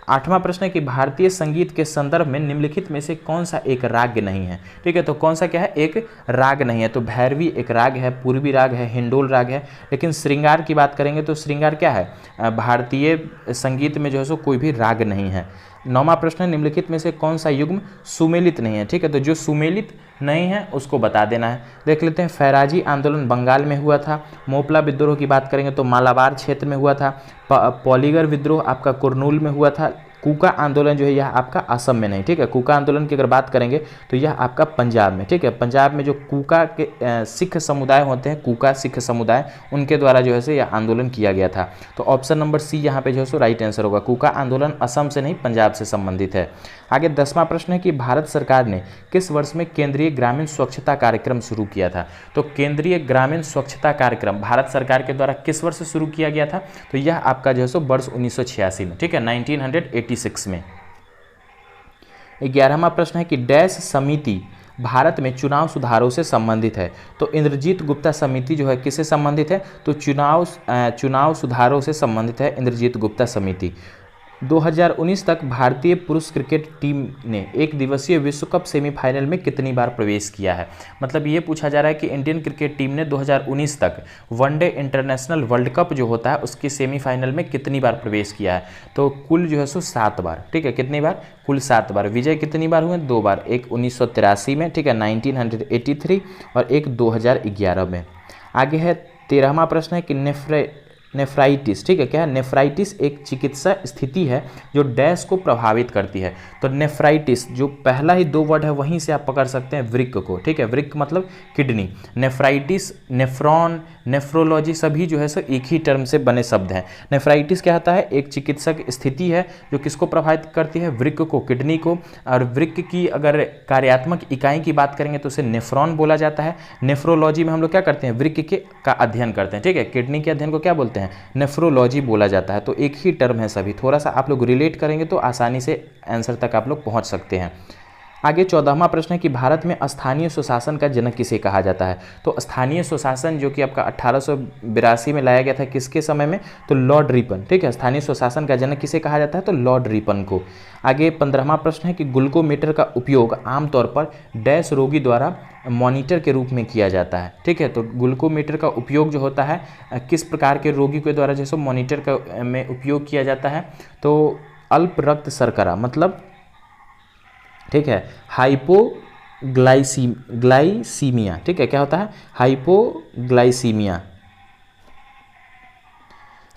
आठवां प्रश्न है कि भारतीय संगीत के संदर्भ में निम्नलिखित में से कौन सा एक राग नहीं है? ठीक है, तो कौन सा क्या है? एक राग नहीं है। तो भैरवी एक राग है, पूर्वी राग है, हिंडोल राग है। लेकिन श्रृंगार की बात करेंगे तो श्रृंगार क्या है? भारतीय संगीत में जो है सो कोई भी राग नहीं है। नौवां प्रश्न है निम्नलिखित में से कौन सा युग्म सुमेलित नहीं है? ठीक है, तो जो सुमेलित नहीं है उसको बता देना है। देख लेते हैं, फैराजी आंदोलन बंगाल में हुआ था। मोपला विद्रोह की बात करेंगे तो मालाबार क्षेत्र में हुआ था। पॉलीगर विद्रोह आपका कुरनूल में हुआ था। कूका आंदोलन जो है यह आपका असम में नहीं। ठीक है, कूका आंदोलन की अगर बात करेंगे तो यह आपका पंजाब में। ठीक है, पंजाब में जो कूका के सिख समुदाय होते हैं, कूका सिख समुदाय, उनके द्वारा जो है सो यह आंदोलन किया गया था। तो ऑप्शन नंबर सी यहाँ पे जो है सो राइट आंसर होगा। कूका आंदोलन असम से नहीं, पंजाब से संबंधित है। आगे 10वां प्रश्न है कि भारत सरकार ने किस वर्ष में केंद्रीय ग्रामीण स्वच्छता कार्यक्रम शुरू किया था? तो केंद्रीय ग्रामीण स्वच्छता कार्यक्रम भारत सरकार के द्वारा किस वर्ष शुरू किया गया था? तो यह आपका जो है सो वर्ष 1986 में। ठीक है, 1986 में। 11वां प्रश्न है कि डैश समिति भारत में चुनाव सुधारों से संबंधित है? तो इंद्रजीत गुप्ता समिति जो है किससे संबंधित है? तो चुनाव सुधारों से संबंधित है इंद्रजीत गुप्ता समिति। 2019 तक भारतीय पुरुष क्रिकेट टीम ने एक दिवसीय विश्व कप सेमीफाइनल में कितनी बार प्रवेश किया है? मतलब ये पूछा जा रहा है कि इंडियन क्रिकेट टीम ने 2019 तक वनडे इंटरनेशनल वर्ल्ड कप जो होता है उसके सेमीफाइनल में कितनी बार प्रवेश किया है? तो कुल जो है सो 7 बार। ठीक है, कितनी बार? कुल 7 बार। विजय कितनी बार हुए? 2 बार, एक 1983 में, ठीक है, 1983, और एक 2011 में। आगे है 13वां प्रश्न है कि नेफ्राइटिस, ठीक है, क्या है? नेफ्राइटिस एक चिकित्सा स्थिति है जो डैश को प्रभावित करती है। तो नेफ्राइटिस जो पहला ही 2 वर्ड है वहीं से आप पकड़ सकते हैं वृक्क को। ठीक है, वृक्क मतलब किडनी। नेफ्राइटिस, नेफ्रॉन, नेफ्रोलॉजी सभी जो है सो एक ही टर्म से बने शब्द हैं। नेफ्राइटिस क्या होता है? एक चिकित्सक स्थिति है जो किसको प्रभावित करती है? वृक्क को, किडनी को। और वृक्क की अगर कार्यात्मक इकाई की बात करेंगे तो उसे नेफ्रॉन बोला जाता है। नेफ्रोलॉजी में हम लोग क्या करते हैं? वृक्क का अध्ययन करते हैं। ठीक है, किडनी के अध्ययन को क्या बोलते हैं? नेफ्रोलॉजी बोला जाता है। तो एक ही टर्म है सभी। थोड़ा सा आप लोग रिलेट करेंगे तो आसानी से आंसर तक आप लोग पहुंच सकते हैं। आगे 14वां प्रश्न है कि भारत में स्थानीय स्वशासन का जनक किसे कहा जाता है? तो स्थानीय स्वशासन जो कि आपका 1882 में लाया गया था, किसके समय में? तो लॉर्ड रिपन। ठीक है, स्थानीय स्वशासन का जनक किसे कहा जाता है? तो लॉर्ड रिपन को। आगे 15वां प्रश्न है कि ग्लूकोमीटर का उपयोग आमतौर पर डैश रोगी द्वारा मॉनिटर के रूप में किया जाता है। ठीक है, तो ग्लूकोमीटर का उपयोग जो होता है किस प्रकार के रोगी के द्वारा जैसे मॉनिटर का में उपयोग किया जाता है? तो अल्प रक्त शर्करा मतलब, ठीक है, हाइपोग्लाइसीमिया। ठीक है, क्या होता है? हाइपोग्लाइसीमिया।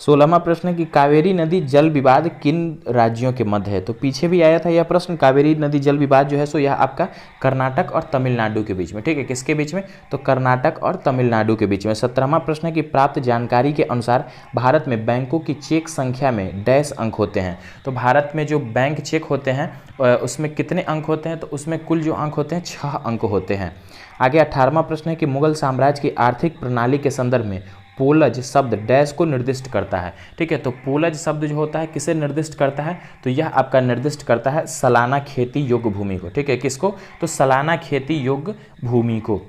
16वां प्रश्न है कि कावेरी नदी जल विवाद किन राज्यों के मध्य है? तो पीछे भी आया था यह प्रश्न। कावेरी नदी जल विवाद जो है सो यह आपका कर्नाटक और तमिलनाडु के बीच में। ठीक है, किसके बीच में? तो कर्नाटक और तमिलनाडु के बीच में। 17वां प्रश्न है कि प्राप्त जानकारी के अनुसार भारत में बैंकों की चेक संख्या में डैश अंक होते हैं? तो भारत में जो बैंक चेक होते हैं उसमें कितने अंक होते हैं? तो उसमें कुल जो अंक होते हैं 6 अंक होते हैं। आगे 18वां प्रश्न है कि मुगल साम्राज्य की आर्थिक प्रणाली के संदर्भ में पोलज शब्द डैश को निर्दिष्ट करता है? ठीक है, तो पोलज शब्द जो होता है किसे निर्दिष्ट करता है? तो यह आपका निर्दिष्ट करता है सालाना खेती योग्य भूमि को। ठीक है, किसको? तो सालाना खेती योग्य भूमि को।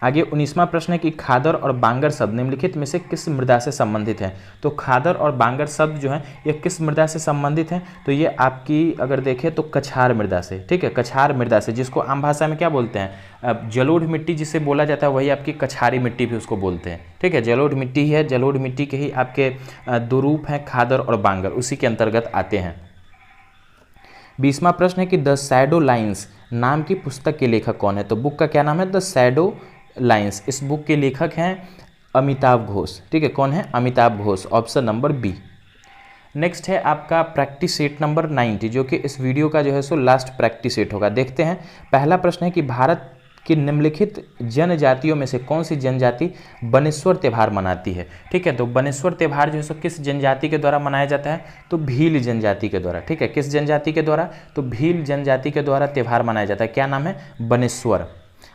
आगे 19वां प्रश्न है कि खादर और बांगर शब्द निम्नलिखित में से किस मृदा से संबंधित हैं। तो खादर और बांगर शब्द जो है ये किस मृदा से संबंधित हैं, तो ये आपकी अगर देखें तो कछार मृदा से, ठीक है, कछार मृदा से, जिसको आम भाषा में क्या बोलते हैं, जलोढ़ मिट्टी जिसे बोला जाता है, वही आपकी कछारी मिट्टी भी उसको बोलते हैं, ठीक है, जलोढ़ मिट्टी है, जलोढ़ मिट्टी के ही आपके दो रूप हैं खादर और बांगर, उसी के अंतर्गत आते हैं। 20वां प्रश्न है कि द शैडो लाइन्स नाम की पुस्तक के लेखक कौन है। तो बुक का क्या नाम है, द शैडो लाइन्स। इस बुक के लेखक हैं अमिताभ घोष, ठीक है, कौन है, Amitabh Ghosh, option number B. Next है आपका प्रैक्टिस सेट नंबर 90, जो कि इस वीडियो का जो है सो लास्ट प्रैक्टिस सेट होगा। देखते हैं, पहला प्रश्न है कि भारत की निम्नलिखित जनजातियों में से कौन सी जनजाति बनेश्वर त्यौहार मनाती है। ठीक है, तो बनेश्वर त्यौहार जो है सो किस जनजाति के द्वारा मनाया जाता है, तो भील जनजाति के द्वारा, ठीक है, किस जनजाति के द्वारा, तो भील जनजाति के द्वारा त्यौहार मनाया जाता है, क्या नाम है, बनेश्वर।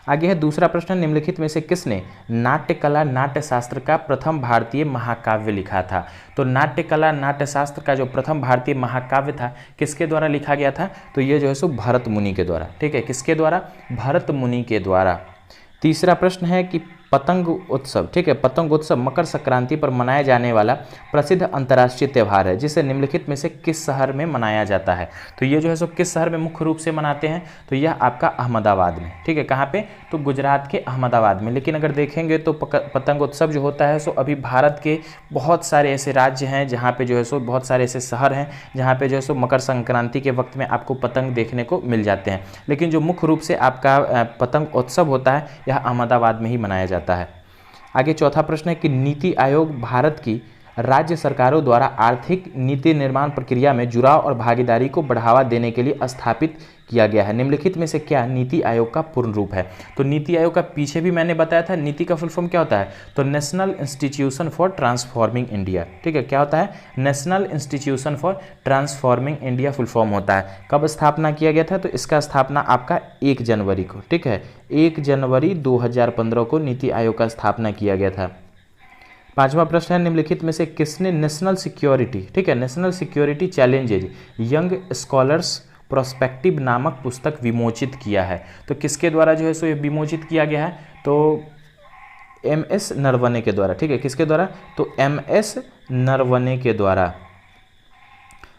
आगे है दूसरा प्रश्न, निम्नलिखित में से किसने नाट्य कला नाट्य शास्त्र का प्रथम भारतीय महाकाव्य लिखा था। तो नाट्य कला नाट्य शास्त्र का जो प्रथम भारतीय महाकाव्य था किसके द्वारा लिखा गया था, तो ये जो है सो भरत मुनि के द्वारा, ठीक है, किसके द्वारा, भरत मुनि के द्वारा। तीसरा प्रश्न है कि पतंग उत्सव, ठीक है, पतंग उत्सव मकर संक्रांति पर मनाया जाने वाला प्रसिद्ध अंतर्राष्ट्रीय त्यौहार है, जिसे निम्नलिखित में से किस शहर में मनाया जाता है। तो ये जो है सो किस शहर में मुख्य रूप से मनाते हैं, तो यह आपका अहमदाबाद में, ठीक है, कहाँ पे, तो गुजरात के अहमदाबाद में। लेकिन अगर देखेंगे तो पतंग उत्सव जो होता है सो अभी भारत के बहुत सारे ऐसे राज्य हैं जहाँ पे जो है सो बहुत सारे ऐसे शहर हैं जहाँ पे जो है सो मकर संक्रांति के वक्त में आपको पतंग देखने को मिल जाते हैं, लेकिन जो मुख्य रूप से आपका पतंग उत्सव होता है यह अहमदाबाद में ही मनाया जाता है। आगे चौथा प्रश्न है कि नीति आयोग भारत की राज्य सरकारों द्वारा आर्थिक नीति निर्माण प्रक्रिया में जुड़ाव और भागीदारी को बढ़ावा देने के लिए स्थापित किया गया है। निम्नलिखित में से क्या नीति आयोग का पूर्ण रूप है। तो नीति आयोग का पीछे भी मैंने बताया था, नीति का फुल फॉर्म क्या होता है, तो national institution for transforming India, ठीक है, क्या होता है, national institution for transforming India full form होता है। कब स्थापना किया गया था, तो इसका स्थापना आपका 1 जनवरी को, ठीक है, 1 जनवरी 2015 को नीति आयोग का स्थापना किया गया था। पांचवा प्रश्न है, निम्नलिखित में से किसने नेशनल सिक्योरिटी, ठीक है, national security challenges young scholars prospective नामक पुस्तक विमोचित किया है। तो किसके द्वारा जो है सो ये विमोचित किया गया है, तो MS नरवणे के द्वारा, ठीक है, किसके द्वारा, तो MS नरवणे के द्वारा।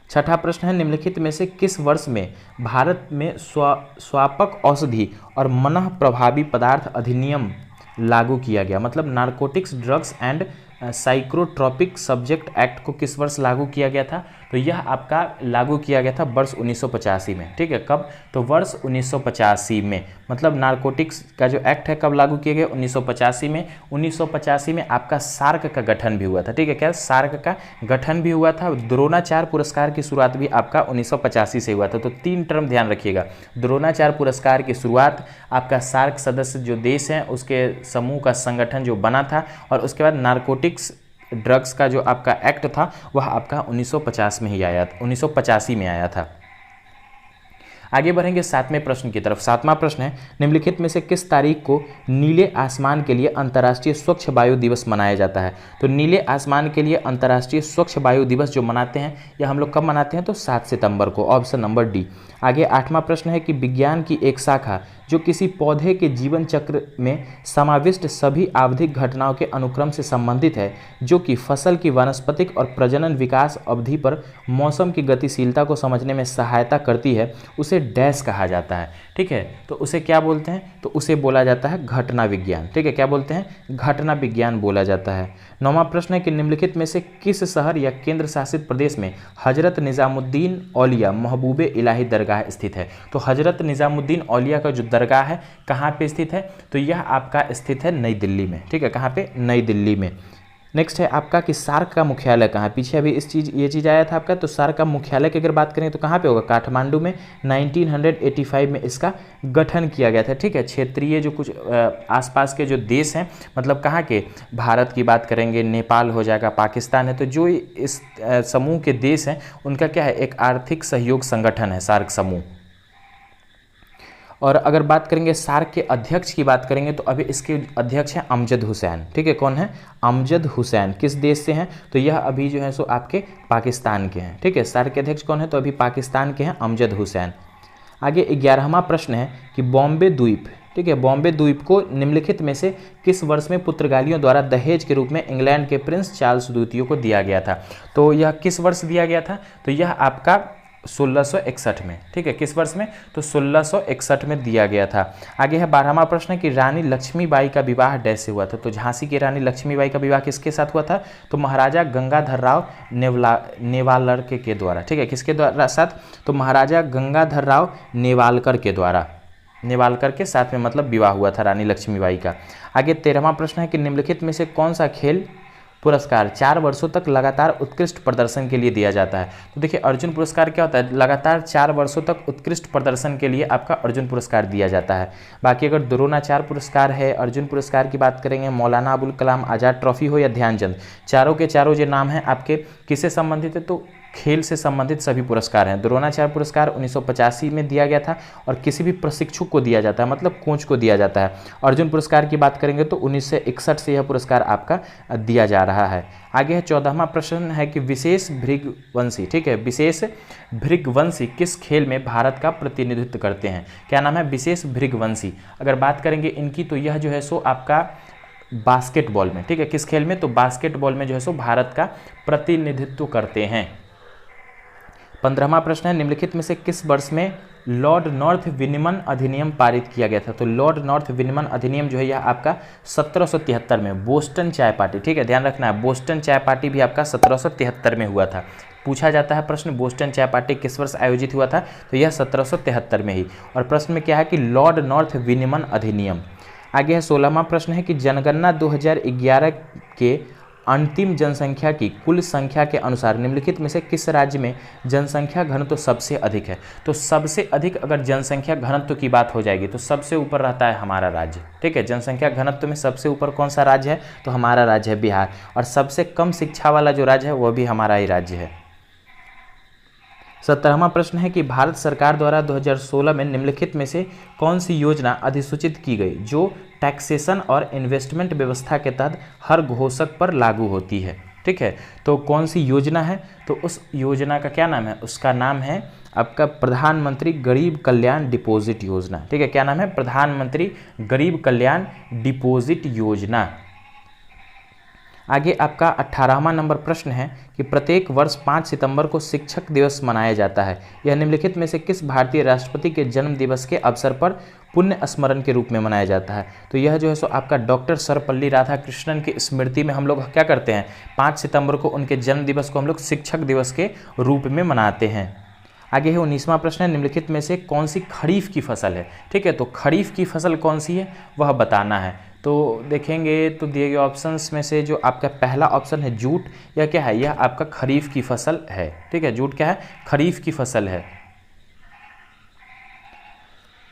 छठा प्रश्न है, निम्नलिखित में से किस वर्ष में भारत में स्वापक औषधि और मनः प्रभावी पदार्थ अधिनियम लागू किया गया। मतलब narcotics drugs and psychotropic subject act को किस वर्ष लागू किया गया था, तो यह आपका लागू किया गया था वर्ष 1985 में, ठीक है, कब, तो वर्ष 1985 में। मतलब नारकोटिक्स का जो एक्ट है कब लागू किया गया, 1985 में। 1985 में आपका सार्क का गठन भी हुआ था, ठीक है, क्या सार्क का गठन भी हुआ था। द्रोणाचार्य पुरस्कार की शुरुआत भी आपका 1985 से हुआ था। तो 3 टर्म ध्यान रखिएगा, द्रोणाचार्य पुरस्कार की शुरुआत, आपका सार्क सदस्य जो देश हैं उसके समूह का संगठन जो बना था, और उसके बाद नारकोटिक्स ड्रग्स का जो आपका एक्ट था वह आपका 1950 में ही आया था, 1985 में आया था। आगे बढ़ेंगे 7वें प्रश्न की तरफ। 7वां प्रश्न है, निम्नलिखित में से किस तारीख को नीले आसमान के लिए अंतर्राष्ट्रीय स्वच्छ वायु दिवस मनाया जाता है। तो नीले आसमान के लिए अंतर्राष्ट्रीय स्वच्छ वायु दिवस जो मनाते हैं यह हम लोग कब मनाते हैं, तो 7 सितंबर को, ऑप्शन नंबर डी। आगे 8वां प्रश्न है कि विज्ञान की एक शाखा जो किसी पौधे के जीवन चक्र में समाविष्ट सभी आवधिक घटनाओं के अनुक्रम से संबंधित है, जो कि फसल की वानस्पतिक और प्रजनन विकास अवधि पर मौसम की गतिशीलता को समझने में सहायता करती है, उसे डैश कहा जाता है। ठीक है, तो उसे क्या बोलते हैं, तो उसे बोला जाता है घटना विज्ञान। ठीक है, क्या बोलते हैं, घटना विज्ञान बोला जाता है। 9वां प्रश्न है कि निम्नलिखित में से किस शहर या केंद्र शासित प्रदेश में हजरत निजामुद्दीन औलिया महबूबे इलाही दरगाह स्थित है। तो हजरत निजामुद्दीन औलिया का जो दरगाह है कहाँ पे स्थित है, तो यह आपका स्थित है नई दिल्ली में। ठीक है, कहाँ पे, नई दिल्ली में। नेक्स्ट है आपका कि सार्क का मुख्यालय कहाँ है। पीछे अभी ये चीज़ आया था आपका, तो सार्क का मुख्यालय की अगर बात करें तो कहाँ पे होगा, काठमांडू में। 1985 में इसका गठन किया गया था। ठीक है, क्षेत्रीय जो कुछ आसपास के जो देश हैं, मतलब कहाँ के, भारत की बात करेंगे, नेपाल हो जाएगा, पाकिस्तान है, तो जो इस समूह के देश हैं उनका क्या है, एक आर्थिक सहयोग संगठन है सार्क समूह। और अगर बात करेंगे सार्क के अध्यक्ष की बात करेंगे तो अभी इसके अध्यक्ष हैं अमजद हुसैन। ठीक है, कौन है, अमजद हुसैन। किस देश से हैं, तो यह अभी जो है सो आपके पाकिस्तान के हैं। ठीक है, सार्क के अध्यक्ष कौन है, तो अभी पाकिस्तान के हैं अमजद हुसैन। आगे 11वां प्रश्न है कि बॉम्बे द्वीप, ठीक है। बॉम्बे द्वीप को निम्नलिखित में से किस वर्ष में पुर्तगालियों द्वारा दहेज के रूप में इंग्लैंड के प्रिंस चार्ल्स द्वितीय को दिया गया था? तो यह किस वर्ष दिया गया था? तो यह आपका 1661 में, ठीक है। किस वर्ष में? तो 1661 में दिया गया था। आगे है 12वां प्रश्न है कि रानी लक्ष्मीबाई का विवाह डैश से हुआ था? तो झांसी की रानी लक्ष्मीबाई का विवाह किसके साथ हुआ था? तो महाराजा गंगाधर राव नेवालकर के द्वारा, ठीक है। किसके द्वारा साथ? तो महाराजा गंगाधर राव नेवालकर के द्वारा, नेवालकर के साथ में मतलब विवाह हुआ था रानी लक्ष्मीबाई का। आगे 13वां प्रश्न है कि निम्नलिखित में से कौन सा खेल पुरस्कार 4 वर्षों तक लगातार उत्कृष्ट प्रदर्शन के लिए दिया जाता है? तो देखिए अर्जुन पुरस्कार क्या होता है? लगातार 4 वर्षों तक उत्कृष्ट प्रदर्शन के लिए आपका अर्जुन पुरस्कार दिया जाता है। बाकी अगर द्रोणाचार्य पुरस्कार है, अर्जुन पुरस्कार की बात करेंगे, मौलाना अबुल कलाम आज़ाद ट्रॉफी हो या ध्यानचंद, चारों के चारों जो नाम हैं आपके किससे संबंधित है? तो खेल से संबंधित सभी पुरस्कार हैं। द्रोणाचार्य पुरस्कार 1985 में दिया गया था और किसी भी प्रशिक्षु को दिया जाता है, मतलब कोच को दिया जाता है। अर्जुन पुरस्कार की बात करेंगे तो 1961 से यह पुरस्कार आपका दिया जा रहा है। आगे है 14वां प्रश्न है कि विशेष भृगवंशी, ठीक है, विशेष भृगवंशी किस खेल में भारत का प्रतिनिधित्व करते हैं? क्या नाम है? विशेष भृगवंशी। अगर बात करेंगे इनकी तो यह जो है सो आपका बास्केटबॉल में, ठीक है। किस खेल में? तो बास्केटबॉल में जो है सो भारत का प्रतिनिधित्व करते हैं। 15वां प्रश्न है निम्नलिखित में से किस वर्ष में लॉर्ड नॉर्थ विनिमन अधिनियम पारित किया गया था? तो लॉर्ड नॉर्थ विनिमन अधिनियम जो है यह आपका 1773 में बोस्टन चाय पार्टी, ठीक है, ध्यान रखना है, बोस्टन चाय पार्टी भी आपका 1773 में हुआ था। पूछा जाता है प्रश्न बोस्टन चाय पार्टी किस वर्ष आयोजित हुआ था? तो यह 1773 में ही। और प्रश्न में क्या है कि लॉर्ड नॉर्थ विनिमन अधिनियम। आगे है 16वां प्रश्न है कि जनगणना 2011 के अंतिम जनसंख्या की कुल संख्या के अनुसार निम्नलिखित में से किस राज्य में जनसंख्या घनत्व सबसे अधिक है? तो सबसे अधिक अगर जनसंख्या घनत्व की बात हो जाएगी तो सबसे ऊपर रहता है हमारा राज्य, ठीक है। जनसंख्या घनत्व में सबसे ऊपर कौन सा राज्य है? तो हमारा राज्य है बिहार। और सबसे कम शिक्षा वाला जो राज्य है वह भी हमारा ही राज्य है। 17वां प्रश्न है कि भारत सरकार द्वारा 2016 में निम्नलिखित में से कौन सी योजना अधिसूचित की गई जो टैक्सेशन और इन्वेस्टमेंट व्यवस्था के तहत हर घोषक पर लागू होती है? ठीक है, तो कौन सी योजना है? तो उस योजना का क्या नाम है? उसका नाम है आपका प्रधानमंत्री गरीब कल्याण डिपॉजिट योजना, ठीक है। क्या नाम है? प्रधानमंत्री गरीब कल्याण डिपॉजिट योजना। आगे आपका 18वां नंबर प्रश्न है कि प्रत्येक वर्ष 5 सितंबर को शिक्षक दिवस मनाया जाता है। यह निम्नलिखित में से किस भारतीय राष्ट्रपति के जन्म दिवस के अवसर पर पुण्य स्मरण के रूप में मनाया जाता है? तो यह जो है सो आपका डॉक्टर सर्वपल्ली राधाकृष्णन की स्मृति में हम लोग क्या करते हैं? 5 सितंबर को उनके जन्म दिवस को हम लोग शिक्षक दिवस के रूप में मनाते हैं। आगे है 19वां प्रश्न है निम्नलिखित में से कौन सी खरीफ की फसल है? ठीक है, तो खरीफ की फसल कौन सी है वह बताना है। तो देखेंगे तो दिए गए ऑप्शंस में से जो आपका पहला ऑप्शन है जूट, यह क्या है? यह आपका खरीफ की फसल है, ठीक है। जूट क्या है? खरीफ की फसल है।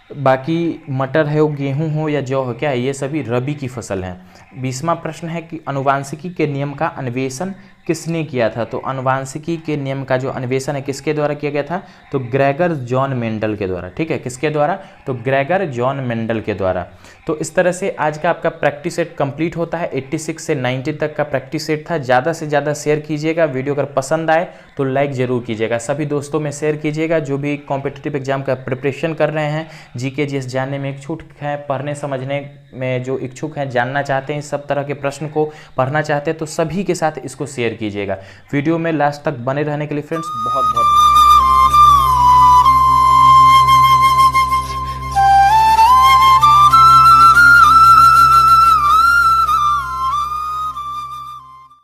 बाकी मटर है, गेहूं हो या जौ हो, क्या है? ये सभी रबी की फसल हैं। 20वां प्रश्न है कि अनुवांशिकी के नियम का अन्वेषण किसने किया था? तो अनुवांशिकी के नियम का जो अन्वेषण है किसके द्वारा किया गया था? तो ग्रेगर जॉन मेंडल के द्वारा, ठीक है। किसके द्वारा? तो ग्रेगर जॉन मेंडल के द्वारा। तो इस तरह से आज का आपका प्रैक्टिस सेट कंप्लीट होता है। 86 से 90 तक का प्रैक्टिस सेट था। ज़्यादा से ज़्यादा शेयर कीजिएगा। वीडियो अगर पसंद आए तो लाइक ज़रूर कीजिएगा। सभी दोस्तों में शेयर कीजिएगा जो भी कॉम्पिटिटिव एग्जाम का प्रिपरेशन कर रहे हैं, जीके जीएस जानने में इच्छुक हैं, पढ़ने समझने में जो इच्छुक हैं, जानना चाहते हैं, सब तरह के प्रश्न को पढ़ना चाहते हैं, तो सभी के साथ इसको शेयर कीजिएगा। वीडियो में लास्ट तक बने रहने के लिए फ्रेंड्स बहुत बहुत